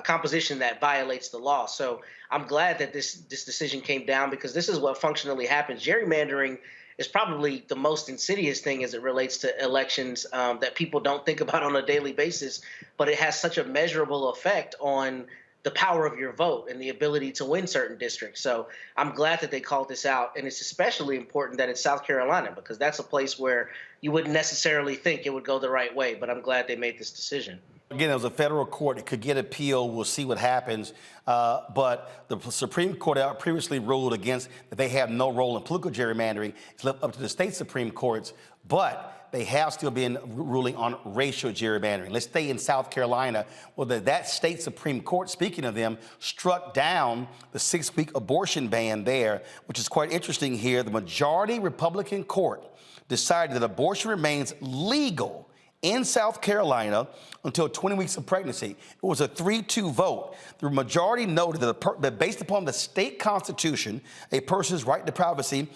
composition that violates the law. So I'm glad that this decision came down, because this is what functionally happens. Gerrymandering is probably the most insidious thing as it relates to elections that people don't think about on a daily basis, but it has such a measurable effect on the power of your vote and the ability to win certain districts. So I'm glad that they called this out, and it's especially important that it's South Carolina, because that's a place where you wouldn't necessarily think it would go the right way, but I'm glad they made this decision. Again, it was a federal court. It could get appealed. We'll see what happens. But the Supreme Court previously ruled against that they have no role in political gerrymandering. It's left up to the state Supreme Courts, but they have still been ruling on racial gerrymandering. Let's stay in South Carolina. Well, that state Supreme Court, speaking of them, struck down the 6-week abortion ban there, which is quite interesting here. The majority Republican court decided that abortion remains legal in South Carolina until 20 weeks of pregnancy. It was a 3-2 vote. The majority noted that based upon the state constitution, a person's right to privacy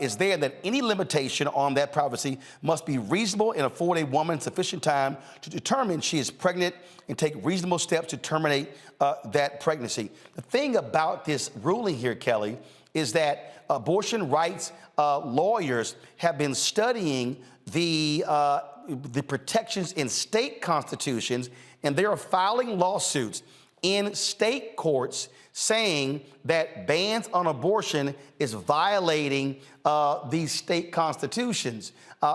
is there, that any limitation on that privacy must be reasonable and afford a woman sufficient time to determine she is pregnant and take reasonable steps to terminate that pregnancy. The thing about this ruling here, Kelly, is that abortion rights lawyers have been studying the protections in state constitutions, and they are filing lawsuits in state courts saying that bans on abortion is violating these state constitutions.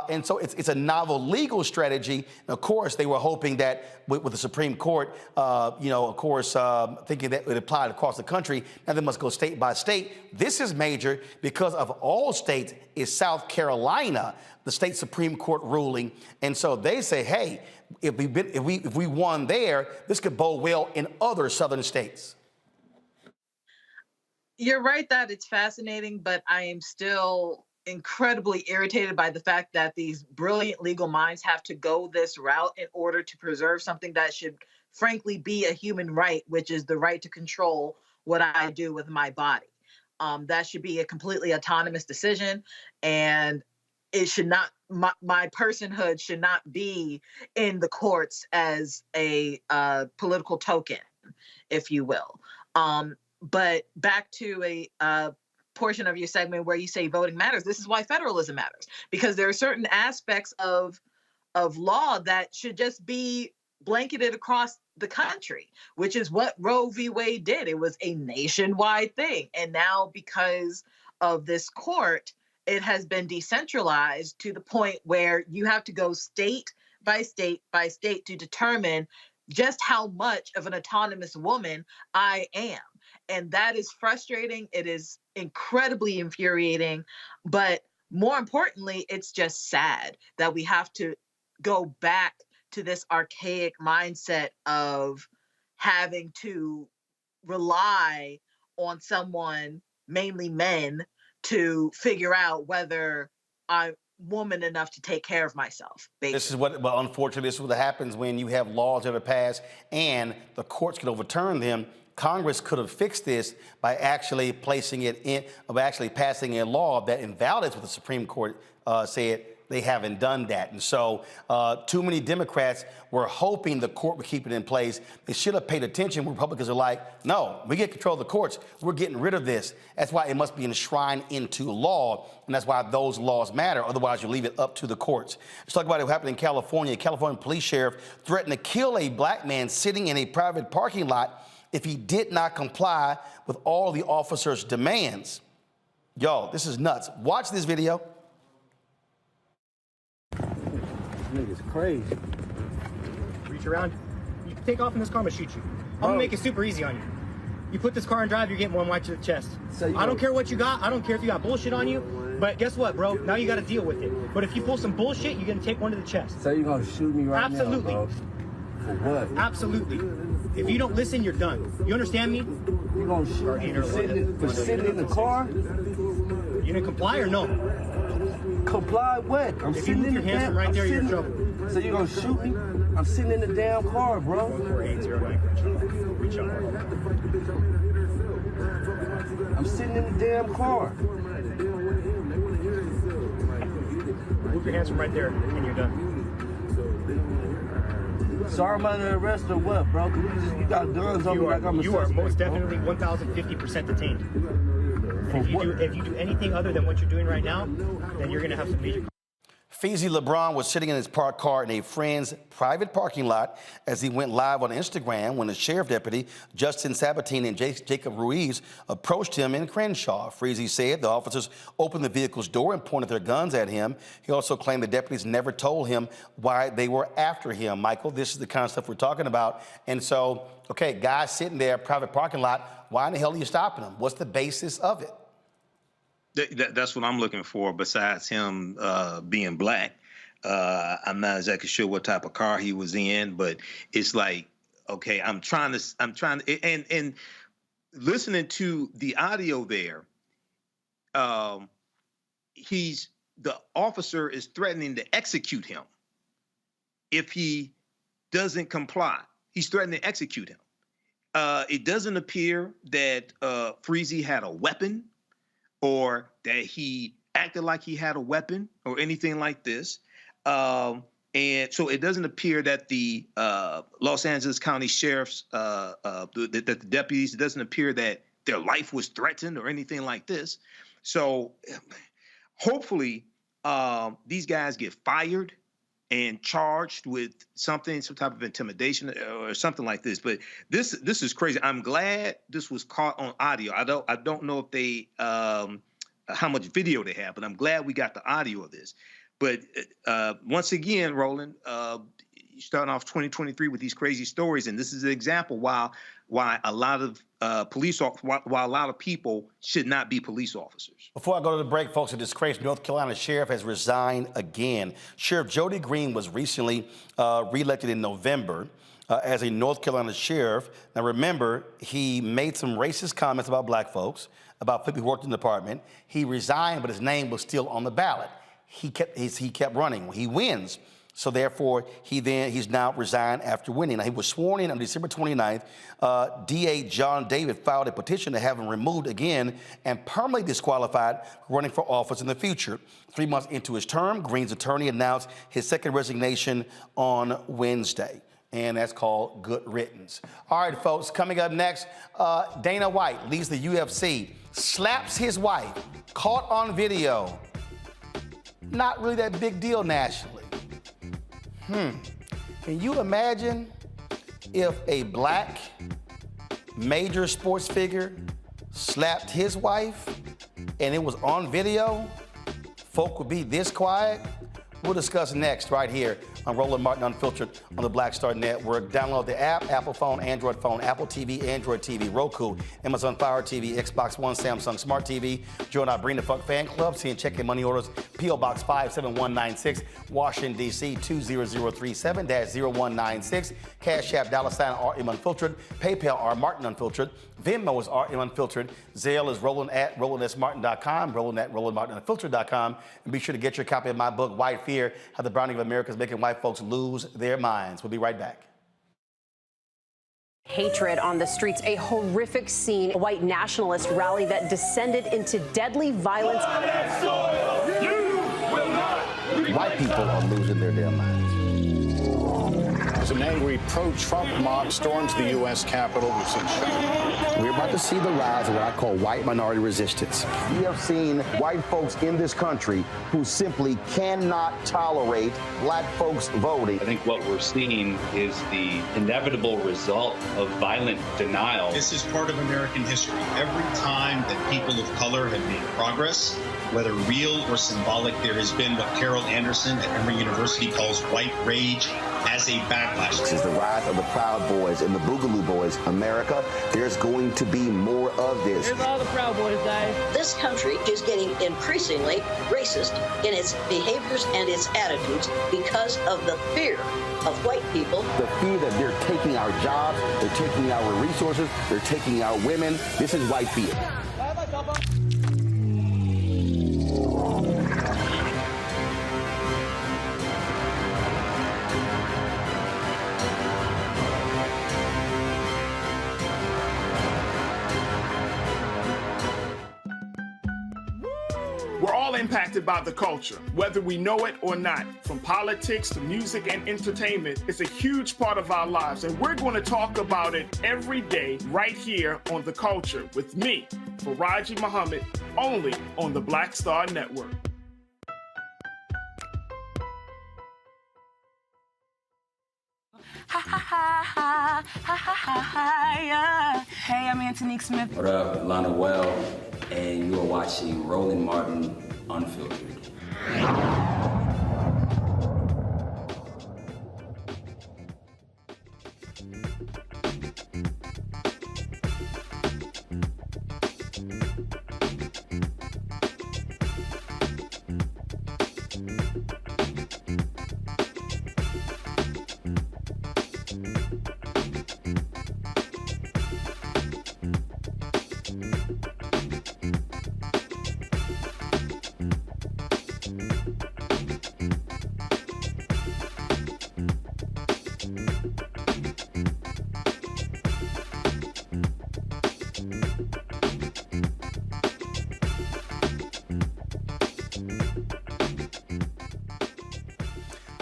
And so it's a novel legal strategy. And of course, they were hoping that with the Supreme Court, thinking that it applied across the country, now they must go state by state. This is major because of all states is South Carolina, the state Supreme Court ruling. And so they say, hey, if we won there, this could bode well in other southern states. You're right that it's fascinating, but I am still incredibly irritated by the fact that these brilliant legal minds have to go this route in order to preserve something that should frankly be a human right, which is the right to control what I do with my body. That should be a completely autonomous decision, and it should not, my personhood should not be in the courts as a political token, if you will. But back to a portion of your segment where you say voting matters. This is why federalism matters, because there are certain aspects of law that should just be blanketed across the country, which is what Roe v. Wade did. It was a nationwide thing. And now because of this court, it has been decentralized to the point where you have to go state by state by state to determine just how much of an autonomous woman I am. And that is frustrating. It is incredibly infuriating. But more importantly, it's just sad that we have to go back to this archaic mindset of having to rely on someone, mainly men, to figure out whether I'm woman enough to take care of myself. Basically. This is what, well, unfortunately, this is what happens when you have laws that are passed and the courts can overturn them. Congress could have fixed this by actually placing it in, by actually passing a law that invalidates what the Supreme Court said. They haven't done that. And so too many Democrats were hoping the court would keep it in place. They should have paid attention. Republicans are like, no, we get control of the courts. We're getting rid of this. That's why it must be enshrined into law. And that's why those laws matter. Otherwise, you leave it up to the courts. Let's talk about what happened in California. A California police sheriff threatened to kill a black man sitting in a private parking lot if he did not comply with all the officer's demands. Yo, this is nuts. Watch this video. Nigga's crazy. Reach around. You take off in this car, I'm gonna shoot you. I'm gonna make it super easy on you. You put this car in drive, you're getting one right to the chest. So I don't care what you got. I don't care if you got bullshit on you. But guess what, bro? Now you got to deal with it. But if you pull some bullshit, you're gonna take one to the chest. So you're gonna shoot me right Absolutely. now, bro? For what? Absolutely. If you don't listen, you're done. You understand me? You're gonna shoot me for sitting in the car? You didn't comply or no? Comply what? I'm if sitting you move in your the hands damn. from right there, I'm you're in sitting- trouble. So you're gonna shoot me? I'm sitting in the damn car, bro. 4809. Reach up. I'm sitting in the damn car. Move your hands from right there, and you're done. So I'm under arrest or what, bro? You got guns on me like I'm a You are suspect, most bro. definitely 1,050% detained. And if you do anything other than what you're doing right now, then you're gonna have some major. Feezy LeBron was sitting in his parked car in a friend's private parking lot as he went live on Instagram when the sheriff deputy, Justin Sabatini and Jacob Ruiz, approached him in Crenshaw. Feezy said the officers opened the vehicle's door and pointed their guns at him. He also claimed the deputies never told him why they were after him. Michael, this is the kind of stuff we're talking about. And so, okay, guys sitting there, private parking lot, why in the hell are you stopping them? What's the basis of it? That's what I'm looking for. Besides him being black, I'm not exactly sure what type of car he was in, but it's like, okay, I'm trying to, and listening to the audio there, the officer is threatening to execute him if he doesn't comply. He's threatening to execute him. It doesn't appear that Feezy had a weapon, or that he acted like he had a weapon or anything like this. And so it doesn't appear that the Los Angeles County Sheriff's, that the deputies, it doesn't appear that their life was threatened or anything like this. So hopefully these guys get fired and charged with some type of intimidation or something like this. But this is crazy. I'm glad this was caught on audio. I don't know if they how much video they have, but I'm glad we got the audio of this. But once again, Roland, you starting off 2023 with these crazy stories, and this is an example why a lot of why a lot of people should not be police officers. Before I go to the break, folks, a disgraced North Carolina sheriff has resigned again. Sheriff Jody Green was recently reelected in November as a North Carolina sheriff. Now, remember, he made some racist comments about black folks, about people who worked in the department. He resigned, but his name was still on the ballot. He kept running. He wins. So therefore, he's now resigned after winning. Now, he was sworn in on December 29th. DA John David filed a petition to have him removed again and permanently disqualified running for office in the future. 3 months into his term, Green's attorney announced his second resignation on Wednesday. And that's called good riddance. All right, folks, coming up next, Dana White leads the UFC, slaps his wife, caught on video. Not really that big deal nationally. Can you imagine if a black major sports figure slapped his wife and it was on video? Folk would be this quiet? We'll discuss next right here on Roland Martin Unfiltered on the Black Star Network. Download the app, Apple phone, Android phone, Apple TV, Android TV, Roku, Amazon Fire TV, Xbox One, Samsung Smart TV. Join our Bring the Fuck fan club. See and check in money orders. P.O. Box 57196, Washington, D.C. 20037-0196. Cash App, $RM Unfiltered. PayPal, R Martin Unfiltered. Venmo is RM Unfiltered. Zelle is Roland at RolandSMartin.com, Roland at RolandMartinUnfiltered.com. And be sure to get your copy of my book, White Fear, How the Browning of America is Making White Folks Lose Their Minds. We'll be right back. Hatred on the streets, a horrific scene, a white nationalist rally that descended into deadly violence. White people are losing their damn minds. As an angry pro-Trump mob storms the U.S. Capitol, we've seen shooting. We're about to see the rise of what I call white minority resistance. We have seen white folks in this country who simply cannot tolerate black folks voting. I think what we're seeing is the inevitable result of violent denial. This is part of American history. Every time that people of color have made progress, whether real or symbolic, there has been what Carol Anderson at Emory University calls white rage as a backlash. This is the rise of the Proud Boys and the Boogaloo Boys. America, there's going to be more of this. Here's all the Proud Boys, guys. This country is getting increasingly racist in its behaviors and its attitudes because of the fear of white people. The fear that they're taking our jobs, they're taking our resources, they're taking our women. This is white fear. We're all impacted by the culture, whether we know it or not. From politics to music and entertainment, it's a huge part of our lives, and we're going to talk about it every day right here on The Culture with me, Faraji Muhammad, only on the Black Star Network. Ha ha ha ha ha ha ha yeah. Hey, I'm Antonique Smith. What up, Lana Well, and you are watching Roland Martin Unfiltered.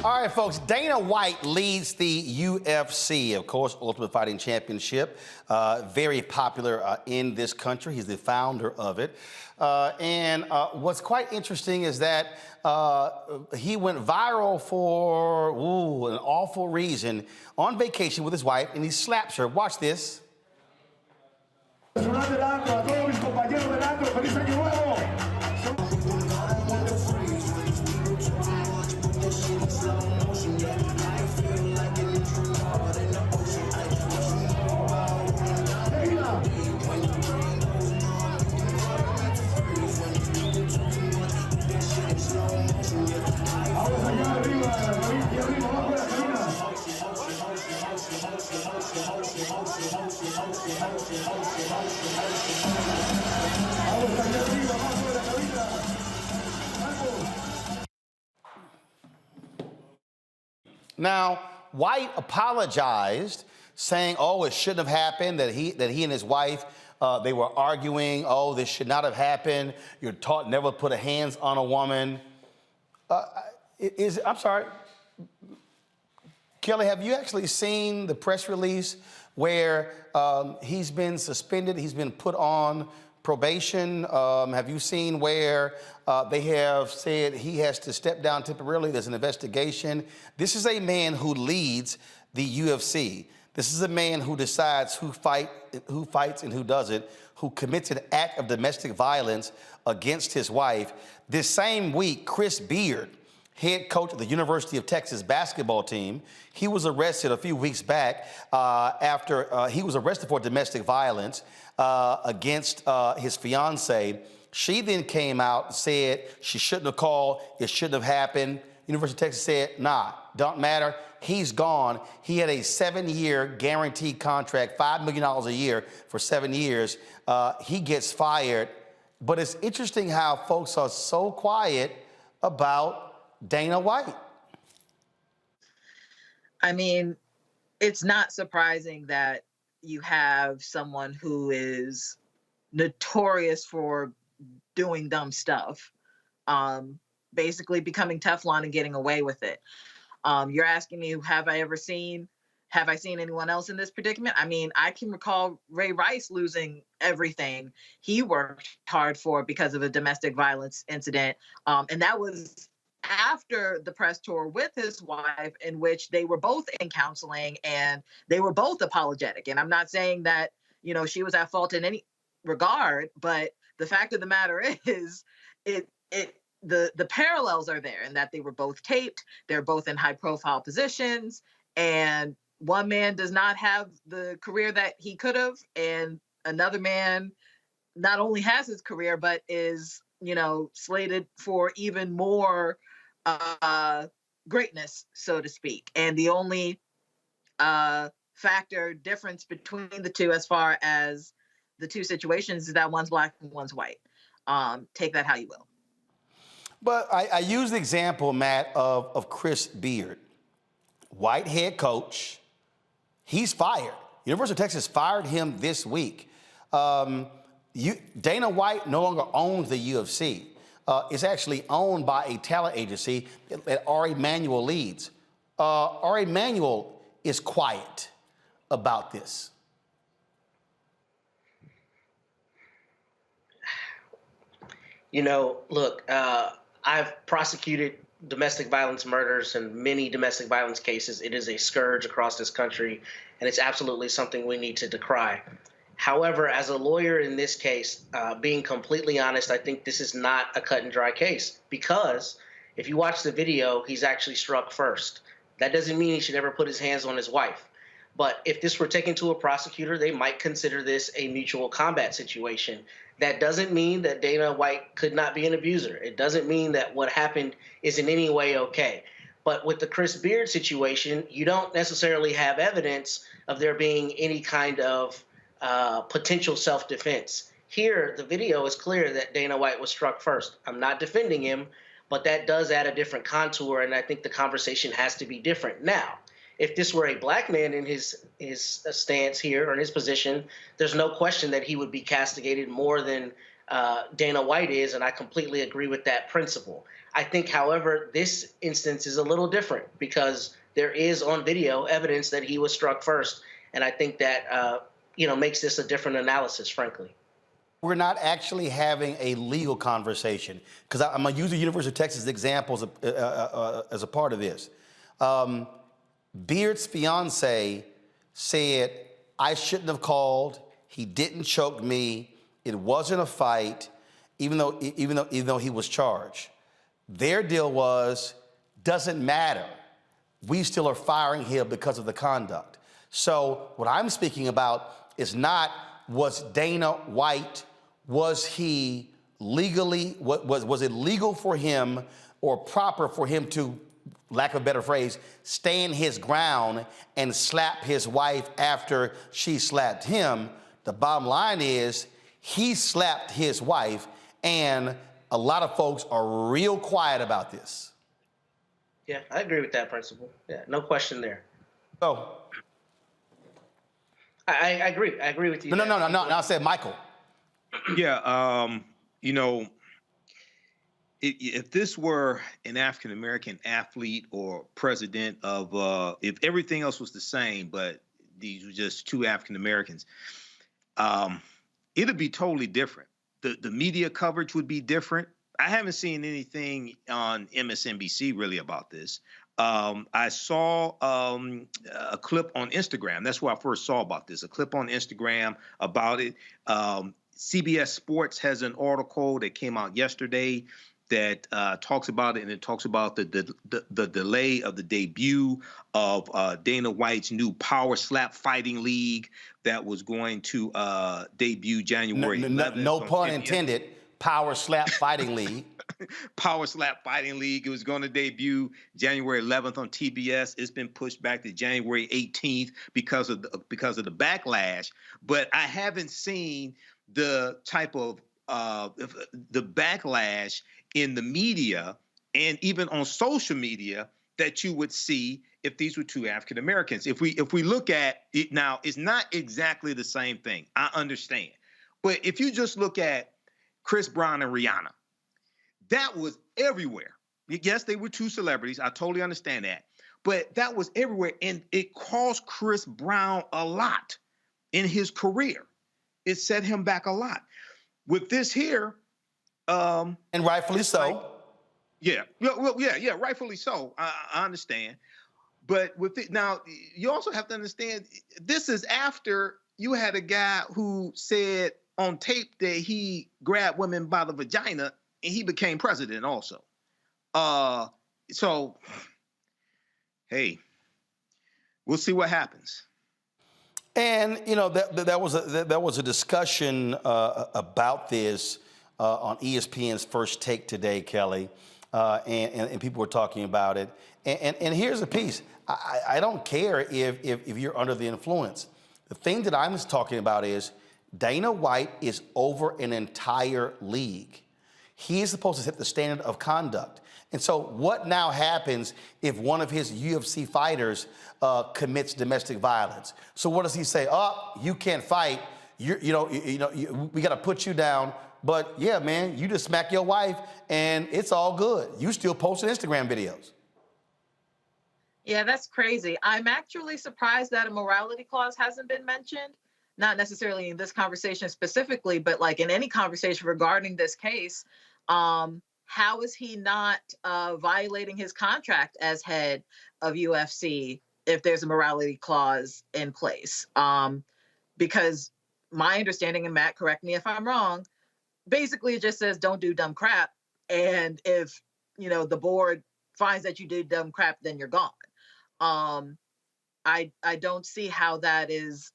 All right, folks, Dana White leads the UFC, of course, Ultimate Fighting Championship. Very popular in this country. He's the founder of it. And what's quite interesting is that he went viral for an awful reason on vacation with his wife, and he slaps her. Watch this. Now, White apologized, saying, "Oh, it shouldn't have happened. That he and his wife they were arguing. Oh, this should not have happened. You're taught never to put a hands on a woman." I'm sorry, Kelly. Have you actually seen the press release where he's been suspended? He's been put on probation. Have you seen where they have said he has to step down temporarily? There's an investigation. This is a man who leads the UFC. This is a man who decides who fights and who doesn't, who commits an act of domestic violence against his wife. This same week, Chris Beard, head coach of the University of Texas basketball team, he was arrested a few weeks back after he was arrested for domestic violence against his fiancee. She then came out and said she shouldn't have called, it shouldn't have happened. University of Texas said, nah, don't matter. He's gone. He had a 7-year guaranteed contract, $5 million a year for 7 years. He gets fired. But it's interesting how folks are so quiet about Dana White. I mean, it's not surprising that you have someone who is notorious for doing dumb stuff, basically becoming Teflon and getting away with it. You're asking me, have I seen anyone else in this predicament? I mean, I can recall Ray Rice losing everything he worked hard for because of a domestic violence incident. And that was after the press tour with his wife, in which they were both in counseling and they were both apologetic. And I'm not saying that, she was at fault in any regard, but the fact of the matter is the parallels are there, and that they were both taped. They're both in high profile positions, and one man does not have the career that he could have, and another man not only has his career, but is, slated for even more greatness, so to speak. And the only factor difference between the two, as far as the two situations, is that one's black and one's white. Take that how you will. But I use the example, Matt, of Chris Beard, white head coach. He's fired. University of Texas fired him this week. Dana White no longer owns the UFC. It's actually owned by a talent agency that Ari Emanuel leads. Ari Emanuel is quiet about this. Look, I've prosecuted domestic violence murders and many domestic violence cases. It is a scourge across this country, and it's absolutely something we need to decry. However, as a lawyer in this case, being completely honest, I think this is not a cut and dry case, because if you watch the video, he's actually struck first. That doesn't mean he should ever put his hands on his wife. But if this were taken to a prosecutor, they might consider this a mutual combat situation. That doesn't mean that Dana White could not be an abuser. It doesn't mean that what happened is in any way okay. But with the Chris Beard situation, you don't necessarily have evidence of there being any kind of potential self-defense. Here, the video is clear that Dana White was struck first. I'm not defending him, but that does add a different contour, and I think the conversation has to be different. Now, if this were a black man in his stance here, or in his position, there's no question that he would be castigated more than Dana White is, and I completely agree with that principle. I think, however, this instance is a little different because there is on video evidence that he was struck first, and I think that makes this a different analysis, frankly. We're not actually having a legal conversation, because I'm going to use the University of Texas example as a part of this. Beard's fiance said, I shouldn't have called. He didn't choke me. It wasn't a fight, even though he was charged. Their deal was, doesn't matter. We still are firing him because of the conduct. So what I'm speaking about is not, was Dana White, was he legally, was it legal for him or proper for him to, lack of a better phrase, stand his ground and slap his wife after she slapped him? The bottom line is he slapped his wife, and a lot of folks are real quiet about this. Yeah, I agree with that principle. Yeah, no question there. So I agree. I agree with you. No, I said Michael. Yeah, if this were an African-American athlete or president of, if everything else was the same, but these were just two African-Americans, it'd be totally different. The media coverage would be different. I haven't seen anything on MSNBC really about this. I saw a clip on Instagram. That's where I first saw about this, a clip on Instagram about it. CBS Sports has an article that came out yesterday that talks about it, and it talks about the delay of the debut of Dana White's new Power Slap Fighting League that was going to debut January 11th. No pun intended. Power Slap Fighting League. Power Slap Fighting League. It was going to debut January 11th on TBS. It's been pushed back to January 18th because of the backlash. But I haven't seen the type of the backlash in the media and even on social media that you would see if these were two African Americans. If we look at it now, it's not exactly the same thing. I understand. But if you just look at Chris Brown and Rihanna, that was everywhere. Yes, they were two celebrities. I totally understand that. But that was everywhere, and it cost Chris Brown a lot in his career. It set him back a lot. With this here, and rightfully so. Yeah, rightfully so. I understand. But with it now, you also have to understand this is after you had a guy who said on tape that he grabbed women by the vagina, and he became president also. So, hey, we'll see what happens. And there was a discussion about this on ESPN's First Take today, Kelly, and people were talking about it. And here's the piece: I don't care if you're under the influence. The thing that I'm talking about is Dana White is over an entire league. He is supposed to set the standard of conduct. And so what now happens if one of his UFC fighters commits domestic violence? So what does he say? Oh, you can't fight. We got to put you down. But yeah, man, you just smack your wife and it's all good. You still posting Instagram videos. Yeah, that's crazy. I'm actually surprised that a morality clause hasn't been mentioned. Not necessarily in this conversation specifically, but like in any conversation regarding this case. How is he not violating his contract as head of UFC if there's a morality clause in place? Because my understanding, and Matt, correct me if I'm wrong, basically it just says don't do dumb crap. And if, the board finds that you did dumb crap, then you're gone. I don't see how that is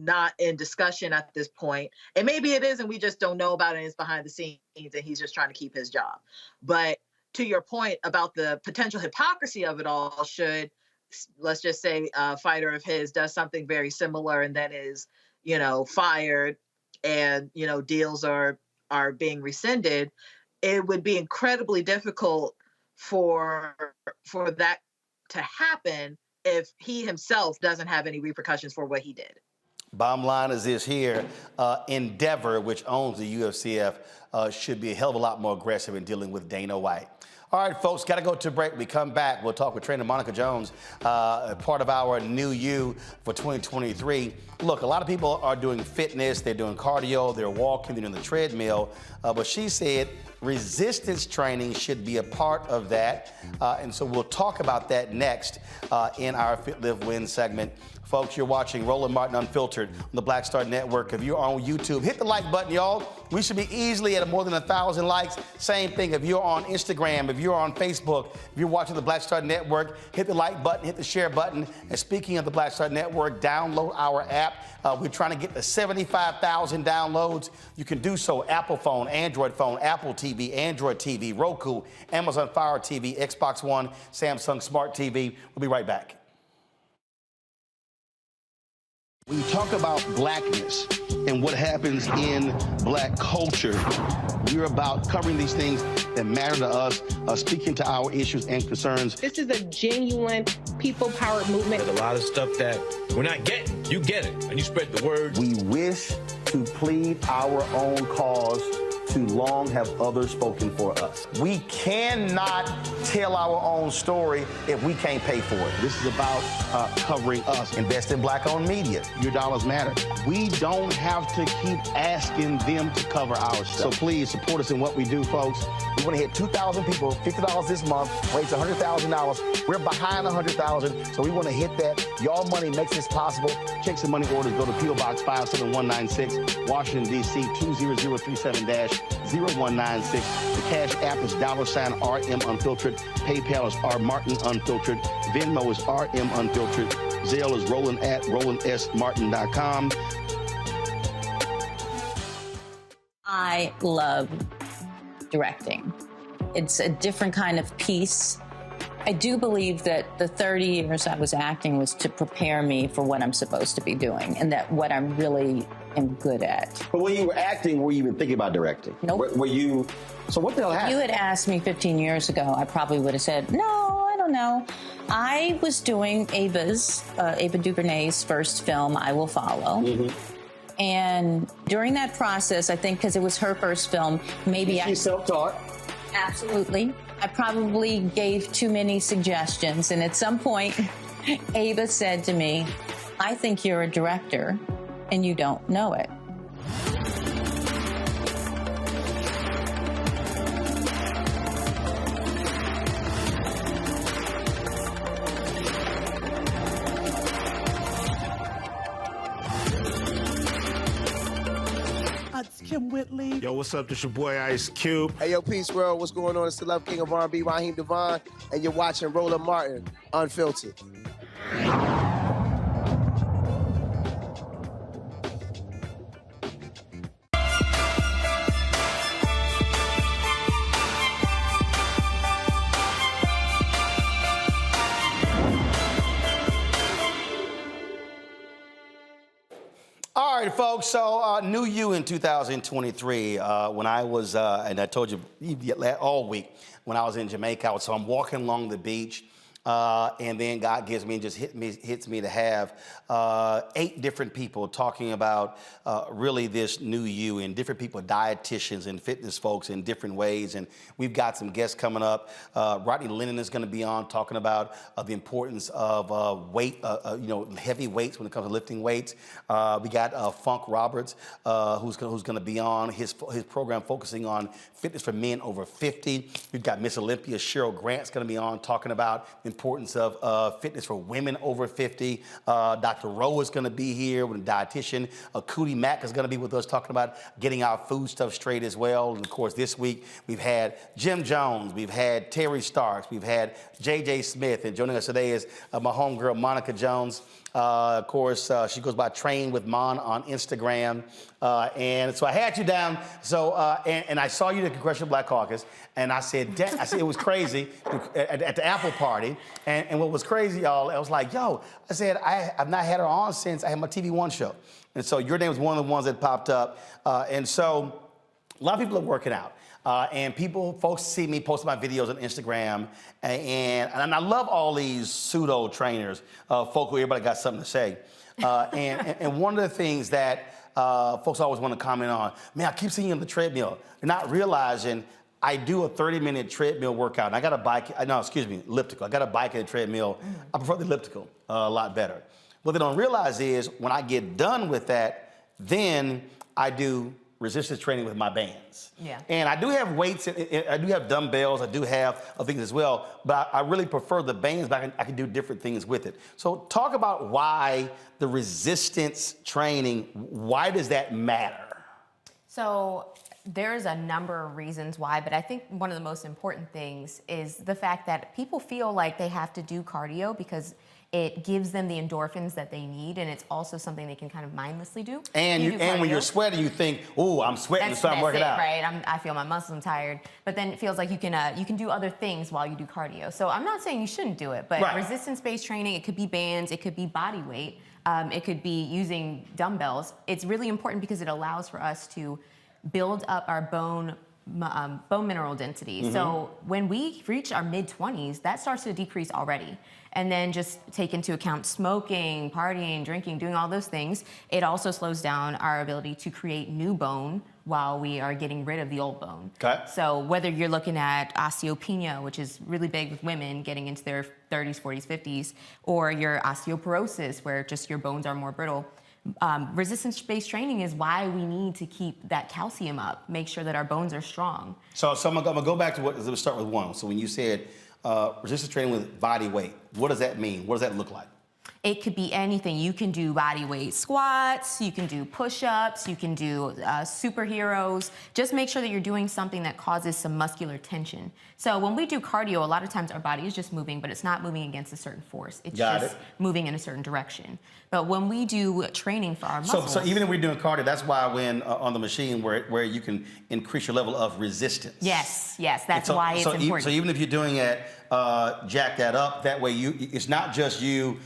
not in discussion at this point. And maybe it is, and we just don't know about it, and it's behind the scenes, and he's just trying to keep his job. But to your point about the potential hypocrisy of it all, should, let's just say, a fighter of his does something very similar and then is, fired, and, deals are being rescinded, it would be incredibly difficult for that to happen if he himself doesn't have any repercussions for what he did. Bottom line is this here, Endeavor, which owns the UFCF, should be a hell of a lot more aggressive in dealing with Dana White. All right, folks, got to go to a break. We come back. We'll talk with trainer Monica Jones, part of our new you for 2023. Look, a lot of people are doing fitness. They're doing cardio. They're walking. They're doing the treadmill. But she said resistance training should be a part of that. And so we'll talk about that next in our Fit, Live, Win segment. Folks, you're watching Roland Martin Unfiltered on the Black Star Network. If you're on YouTube, hit the like button, y'all. We should be easily at more than 1,000 likes. Same thing if you're on Instagram, if you're on Facebook, if you're watching the Black Star Network, hit the like button, hit the share button. And speaking of the Black Star Network, download our app. We're trying to get to 75,000 downloads. You can do so Apple phone, Android phone, Apple TV, Android TV, Roku, Amazon Fire TV, Xbox One, Samsung Smart TV. We'll be right back. When you talk about blackness and what happens in black culture, we're about covering these things that matter to us, speaking to our issues and concerns. This is a genuine people-powered movement. There's a lot of stuff that we're not getting. You get it, and you spread the word. We wish to plead our own cause. Too long have others spoken for us. We cannot tell our own story if we can't pay for it. This is about covering us. Invest in black-owned media. Your dollars matter. We don't have to keep asking them to cover our stuff. So please support us in what we do, folks. We want to hit 2,000 people, $50 this month, raise $100,000. We're behind 100,000, so we want to hit that. Y'all money makes this possible. Check some money orders. Go to P.O. Box 57196, Washington, D.C. 20037-0196. The Cash App is $RM Unfiltered. PayPal is R Martin Unfiltered. Venmo is RM Unfiltered. Zelle is Roland at RolandSMartin.com. I love directing. It's a different kind of piece. I do believe that the 30 years I was acting was to prepare me for what I'm supposed to be doing and that what I'm really am good at. But when you were acting, were you even thinking about directing? Nope. Were you, so what the hell happened? If you had asked me 15 years ago, I probably would have said, no, I don't know. I was doing Ava DuVernay's first film, I Will Follow. Mm-hmm. And during that process, I think because it was her first film, maybe She's self-taught? Absolutely. I probably gave too many suggestions. And at some point, Ava said to me, I think you're a director and you don't know it. It's Kim Whitley. Yo, what's up? This your boy Ice Cube. Hey, yo, Peace World. What's going on? It's the Love King of R&B, Raheem Devon, and you're watching Roland Martin Unfiltered. All right, folks, so new you in 2023 when I was, and I told you all week, when I was in Jamaica, so I'm walking along the beach, and then God gives me and just hits me to have 8 different people talking about really this new you, and different people, dietitians and fitness folks in different ways. And we've got some guests coming up. Rodney Lennon is going to be on talking about the importance of weight, heavy weights when it comes to lifting weights. We got Funk Roberts, who's going to be on his program focusing on fitness for men over 50. We've got Miss Olympia Cheryl Grant's going to be on talking about the importance of fitness for women over 50. Dr. Rowe is going to be here with a dietitian. Cootie Mack is going to be with us talking about getting our food stuff straight as well. And of course, this week we've had Jim Jones, we've had Terry Starks, we've had J.J. Smith, and joining us today is my homegirl Monica Jones. Of course, she goes by Train with Mon on Instagram. And so I had you down. So, and I saw you at the Congressional Black Caucus, and I said it was crazy at the Apple party. And what was crazy, y'all, I was like, yo, I said, I've not had her on since I had my TV One show. And so your name was one of the ones that popped up. And so a lot of people are working out. And folks see me post my videos on Instagram, and I love all these pseudo trainers, folk who everybody got something to say. And one of the things that folks always want to comment on, man, I keep seeing you on the treadmill. They're not realizing I do a 30-minute treadmill workout. And I got a bike, elliptical. I got a bike and a treadmill. I prefer the elliptical a lot better. What they don't realize is when I get done with that, then I do resistance training with my bands. Yeah. And I do have weights, I do have dumbbells, I do have other things as well, but I really prefer the bands, but I can do different things with it. So talk about why the resistance training, why does that matter? So there's a number of reasons why, but I think one of the most important things is the fact that people feel like they have to do cardio because it gives them the endorphins that they need, and it's also something they can kind of mindlessly do. And when you're sweating, you think, "Oh, I'm sweating, so I'm working out." Right? I feel my muscles, I'm tired. But then it feels like you can do other things while you do cardio. So I'm not saying you shouldn't do it, but resistance-based training, it could be bands, it could be body weight, it could be using dumbbells. It's really important because it allows for us to build up our bone mineral density. Mm-hmm. So when we reach our mid-20s, that starts to decrease already. And then just take into account smoking, partying, drinking, doing all those things. It also slows down our ability to create new bone while we are getting rid of the old bone. Okay. So whether you're looking at osteopenia, which is really big with women getting into their 30s, 40s, 50s, or your osteoporosis, where just your bones are more brittle, resistance-based training is why we need to keep that calcium up, make sure that our bones are strong. So I'm gonna go back to let's start with one. So when you said resistance training with body weight, what does that mean? What does that look like? It could be anything. You can do body weight squats, you can do push-ups, you can do superheroes. Just make sure that you're doing something that causes some muscular tension. So when we do cardio, a lot of times our body is just moving, but it's not moving against a certain force. It's just moving in a certain direction. But when we do training for our muscles... So even if we're doing cardio, that's why when on the machine where you can increase your level of resistance. Yes, that's why it's important. So even if you're doing it, jack that up, that way it's not just you,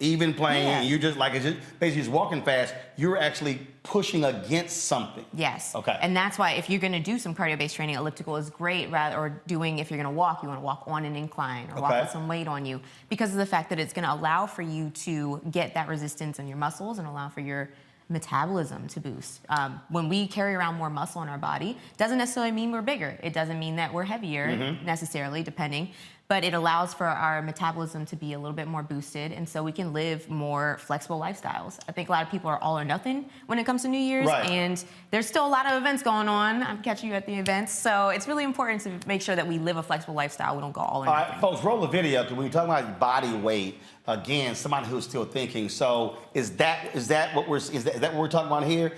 even playing, and you just basically just walking fast, you're actually pushing against something. Yes. Okay. And that's why if you're gonna do some cardio-based training, elliptical is great, or if you're gonna walk, you wanna walk on an incline or walk with some weight on you, because of the fact that it's gonna allow for you to get that resistance in your muscles and allow for your metabolism to boost. When we carry around more muscle in our body, doesn't necessarily mean we're bigger. It doesn't mean that we're heavier necessarily, depending, but it allows for our metabolism to be a little bit more boosted, and so we can live more flexible lifestyles. I think a lot of people are all or nothing when it comes to New Year's, and there's still a lot of events going on. I'm catching you at the events, so it's really important to make sure that we live a flexible lifestyle. We don't go all or nothing. All right, folks, roll the video, because when you're talking about body weight, again, somebody who's still thinking, so is that what we're talking about here?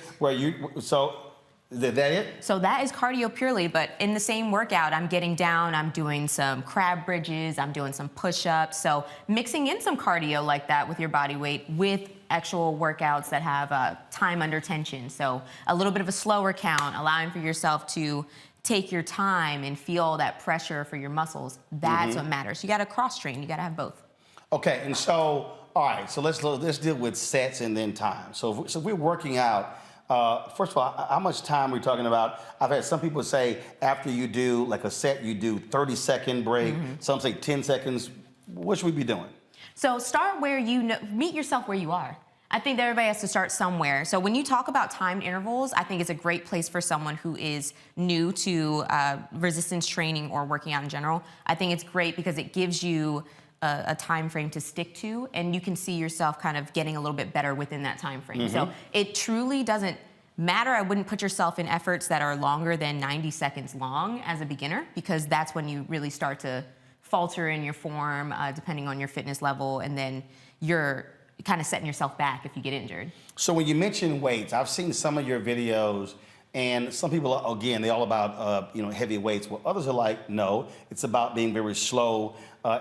Is that it? So that is cardio purely, but in the same workout, I'm getting down, I'm doing some crab bridges, I'm doing some push-ups. So mixing in some cardio like that with your body weight with actual workouts that have time under tension. So a little bit of a slower count, allowing for yourself to take your time and feel that pressure for your muscles. That's what matters. You gotta cross-train, you gotta have both. Okay, and so, all right, so let's deal with sets and then time. So if we're working out, first of all, how much time are we talking about? I've had some people say after you do like a set, you do 30-second break. Some say 10 seconds. What should we be doing? So start where meet yourself where you are. I think that everybody has to start somewhere. So when you talk about timed intervals, I think it's a great place for someone who is new to resistance training or working out in general. I think it's great because it gives you a time frame to stick to, and you can see yourself kind of getting a little bit better within that time frame. So it truly doesn't matter. I wouldn't put yourself in efforts that are longer than 90 seconds long as a beginner, because that's when you really start to falter in your form, depending on your fitness level, and then you're kind of setting yourself back if you get injured. So when you mention weights, I've seen some of your videos, and some people, again, they're all about heavy weights. Well, others are like, no, it's about being very slow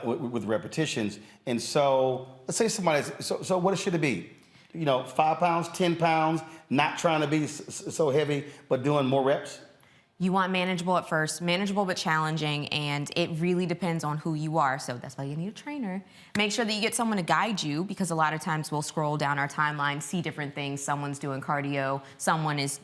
with repetitions. And so let's say somebody's, so what should it be? 5 pounds, 10 pounds, not trying to be so heavy, but doing more reps? You want manageable at first, manageable but challenging, and it really depends on who you are. So that's why you need a trainer. Make sure that you get someone to guide you, because a lot of times we'll scroll down our timeline, see different things. Someone's doing cardio, someone is,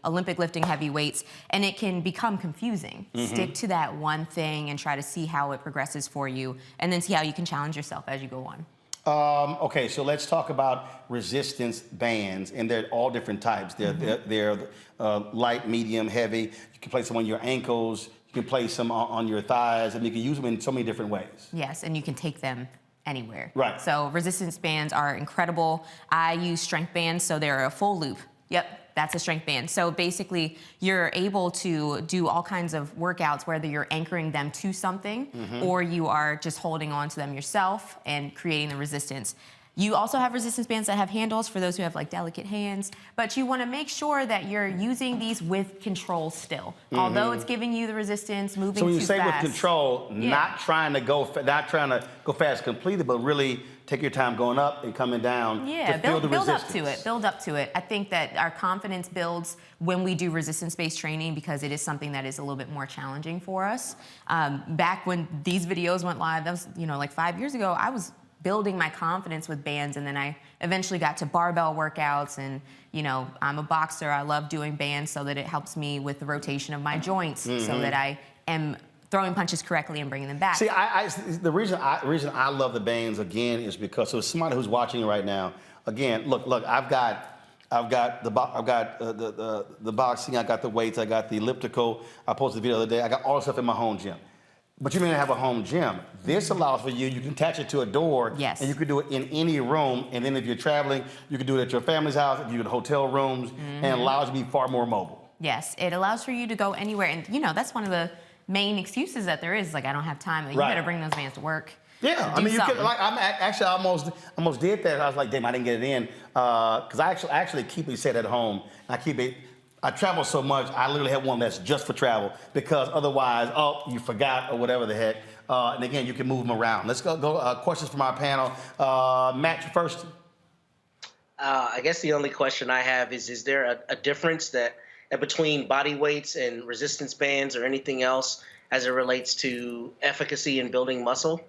Olympic lifting heavy weights, and it can become confusing. Stick to that one thing and try to see how it progresses for you, and then see how you can challenge yourself as you go on. Okay, so let's talk about resistance bands, and they're all different types. They're light, medium, heavy. You can place them on your ankles. You can place them on your thighs, and you can use them in so many different ways. Yes, and you can take them anywhere. Right. So resistance bands are incredible. I use strength bands, so they're a full loop. Yep. That's a strength band. So basically, you're able to do all kinds of workouts, whether you're anchoring them to something or you are just holding on to them yourself and creating the resistance. You also have resistance bands that have handles for those who have like delicate hands, but you want to make sure that you're using these with control still. Although it's giving you the resistance, moving too fast. So when you say with control, not trying to go fast completely, but really take your time going up and coming down to feel the resistance. Build up to it. I think that our confidence builds when we do resistance-based training because it is something that is a little bit more challenging for us. Back when these videos went live, that was, like 5 years ago, I was building my confidence with bands, and then I eventually got to barbell workouts, and I'm a boxer. I love doing bands so that it helps me with the rotation of my joints so that I am throwing punches correctly and bringing them back. See, the reason I love the bands again is because so somebody who's watching right now, again, look, I've got the boxing, I got the weights, I got the elliptical. I posted a video the other day. I got all the stuff in my home gym. But you may not have a home gym. This allows for you can attach it to a door, and you can do it in any room. And then if you're traveling, you can do it at your family's house, if you're in hotel rooms, and it allows you to be far more mobile. Yes, it allows for you to go anywhere. And that's one of the main excuses that there is, like, I don't have time. Like, you better bring those bands to work. Yeah, I mean, you could, I almost did that. I was like, damn, I didn't get it in. Because I actually keep it set at home. I travel so much, I literally have one that's just for travel because otherwise, you forgot or whatever the heck. And again, you can move them around. Let's go questions from our panel. Matt, you first. I guess the only question I have is there a difference between body weights and resistance bands or anything else as it relates to efficacy in building muscle?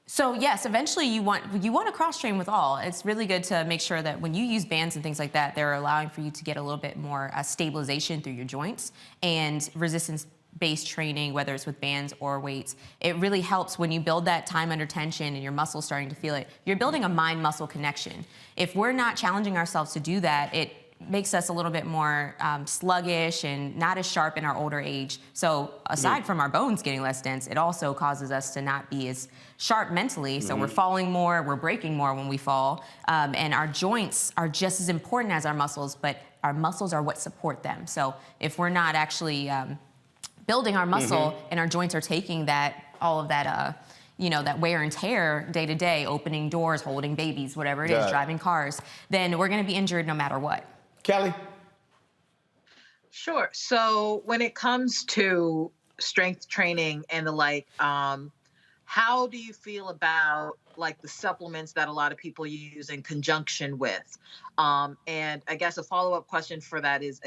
So yes, eventually you want to cross-train with all. It's really good to make sure that when you use bands and things like that, they're allowing for you to get a little bit more stabilization through your joints. And resistance-based training, whether it's with bands or weights, it really helps when you build that time under tension and your muscles starting to feel it. You're building a mind-muscle connection. If we're not challenging ourselves to do that, it makes us a little bit more sluggish and not as sharp in our older age. So aside from our bones getting less dense, it also causes us to not be as sharp mentally. So we're falling more, we're breaking more when we fall. And our joints are just as important as our muscles, but our muscles are what support them. So if we're not actually building our muscle and our joints are taking all of that that wear and tear day to day, opening doors, holding babies, whatever it is, driving cars, then we're going to be injured no matter what. Kelly? Sure. So when it comes to strength training and the like, how do you feel about like the supplements that a lot of people use in conjunction with? And I guess a follow-up question for that is,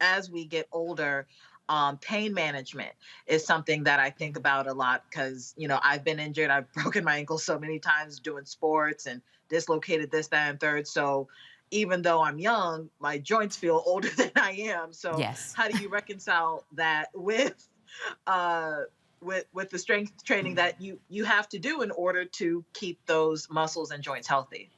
as we get older, pain management is something that I think about a lot because, I've been injured. I've broken my ankle so many times doing sports and dislocated this, that, and third. So even though I'm young, my joints feel older than I am. So how do you reconcile that with the strength training that you have to do in order to keep those muscles and joints healthy?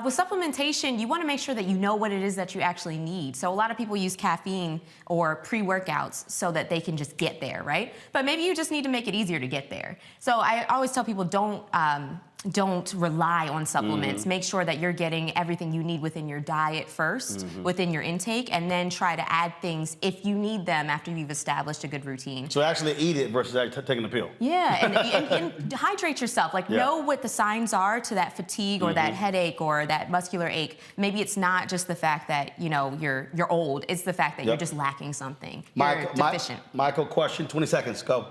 With supplementation, you want to make sure that you know what it is that you actually need. So a lot of people use caffeine or pre-workouts so that they can just get there, right? But maybe you just need to make it easier to get there. So I always tell people don't rely on supplements. Make sure that you're getting everything you need within your diet first, within your intake, and then try to add things if you need them after you've established a good routine. So actually eat it versus taking the pill. Yeah, and hydrate yourself. Know what the signs are to that fatigue or that headache or that muscular ache. Maybe it's not just the fact that you're old. It's the fact that you're just lacking something. You're deficient. Michael, question, 20 seconds, go.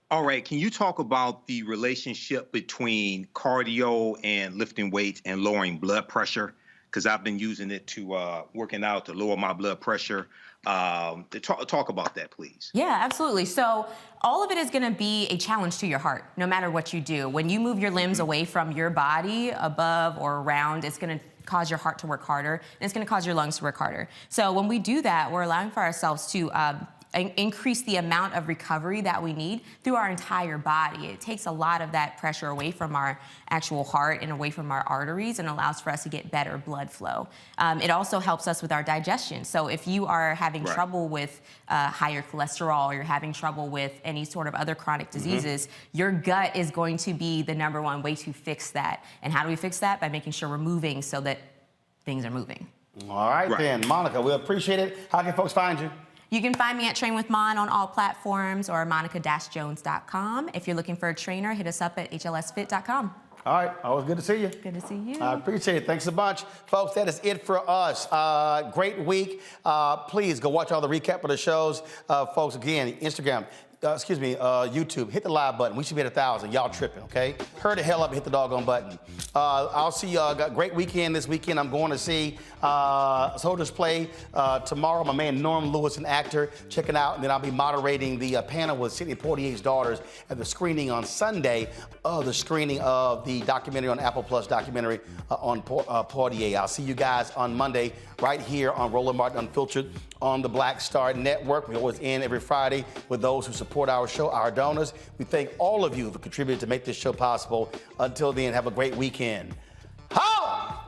All right, can you talk about the relationship between cardio and lifting weights and lowering blood pressure? Because I've been using it to working out to lower my blood pressure. Talk about that, please. Yeah, absolutely. So all of it is going to be a challenge to your heart, no matter what you do. When you move your limbs away from your body, above or around, it's going to cause your heart to work harder, and it's going to cause your lungs to work harder. So when we do that, we're allowing for ourselves to increase the amount of recovery that we need through our entire body. It takes a lot of that pressure away from our actual heart and away from our arteries and allows for us to get better blood flow. It also helps us with our digestion. So if you are having trouble with higher cholesterol or you're having trouble with any sort of other chronic diseases, your gut is going to be the #1 way to fix that. And how do we fix that? By making sure we're moving so that things are moving. All right, then. Monica, we appreciate it. How can folks find you? You can find me at Train with Mon on all platforms or monica-jones.com. If you're looking for a trainer, hit us up at hlsfit.com. All right, always good to see you. Good to see you. I appreciate it. Thanks a bunch. Folks, that is it for us. Great week. Please go watch all the recap of the shows. Folks, again, Instagram. YouTube, hit the live button. We should be at 1,000. Y'all tripping, okay? Hurry the hell up and hit the doggone button. I'll see y'all. Got a great weekend this weekend. I'm going to see Soldiers Play tomorrow. My man Norm Lewis, an actor, checking out. And then I'll be moderating the panel with Sidney Poitier's daughters at the screening on Sunday of the screening of the documentary on Apple Plus documentary on Poitier. I'll see you guys on Monday right here on Roland Martin Unfiltered on the Black Star Network. We always end every Friday with those who support our show, our donors. We thank all of you who contributed to make this show possible. Until then, have a great weekend. Holla!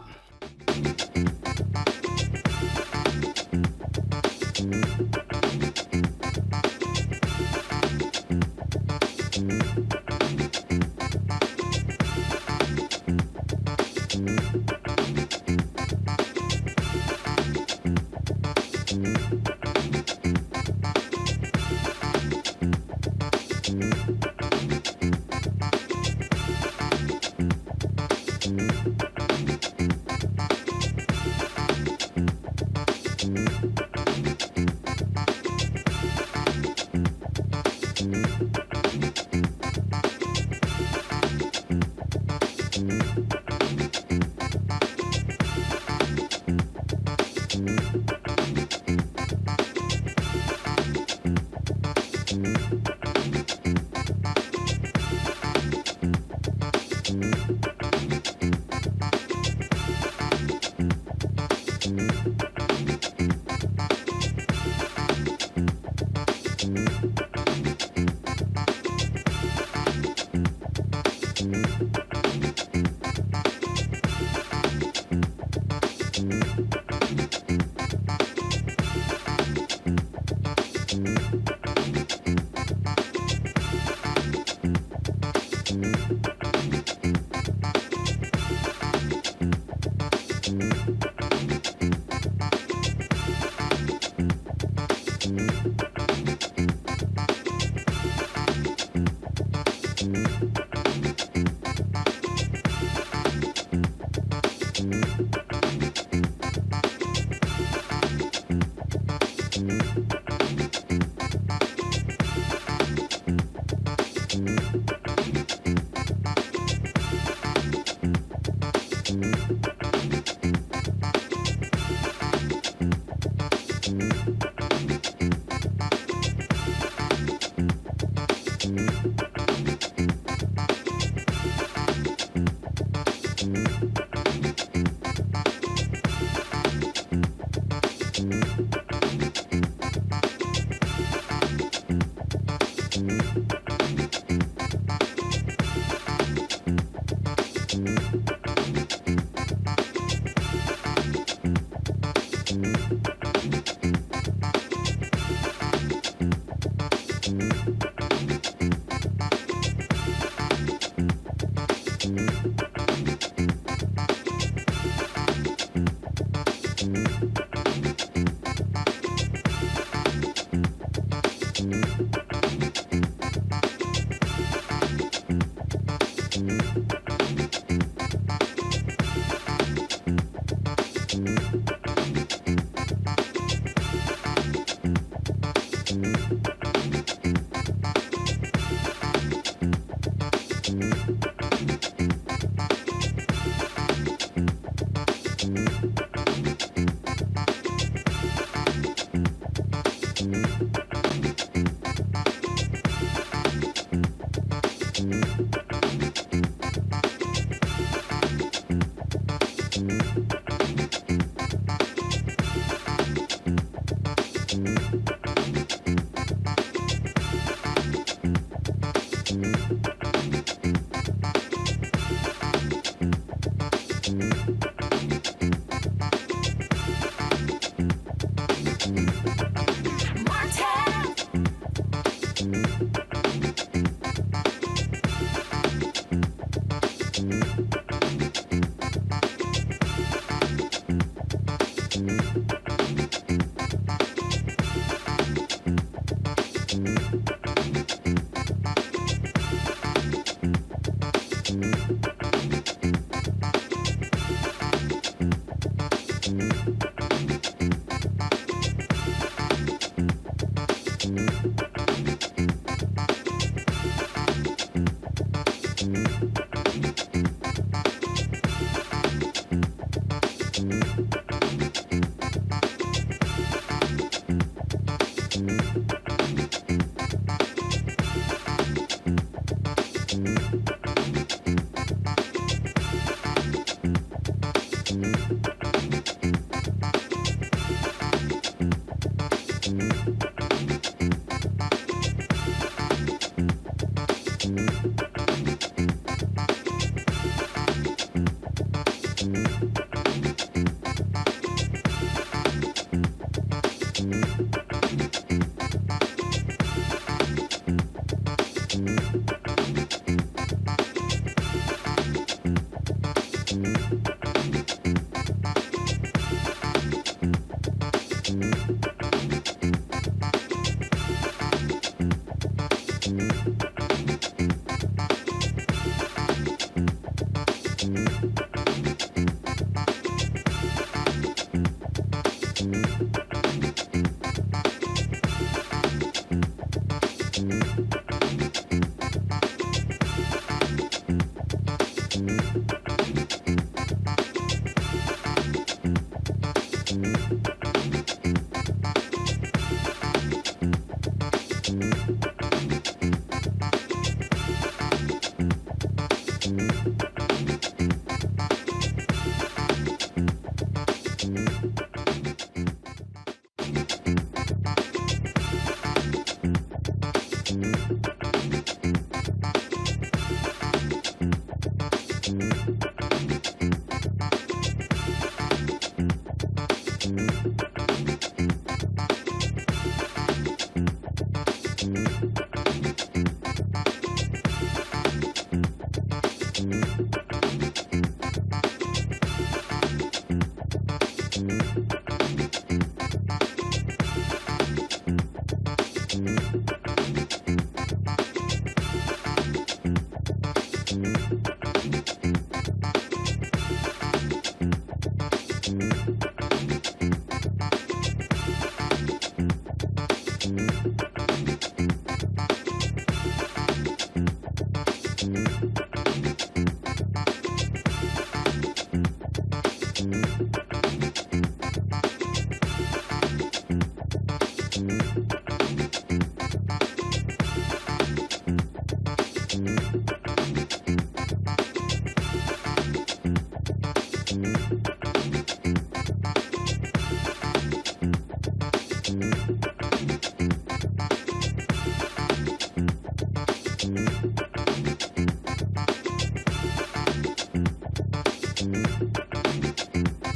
Thank you.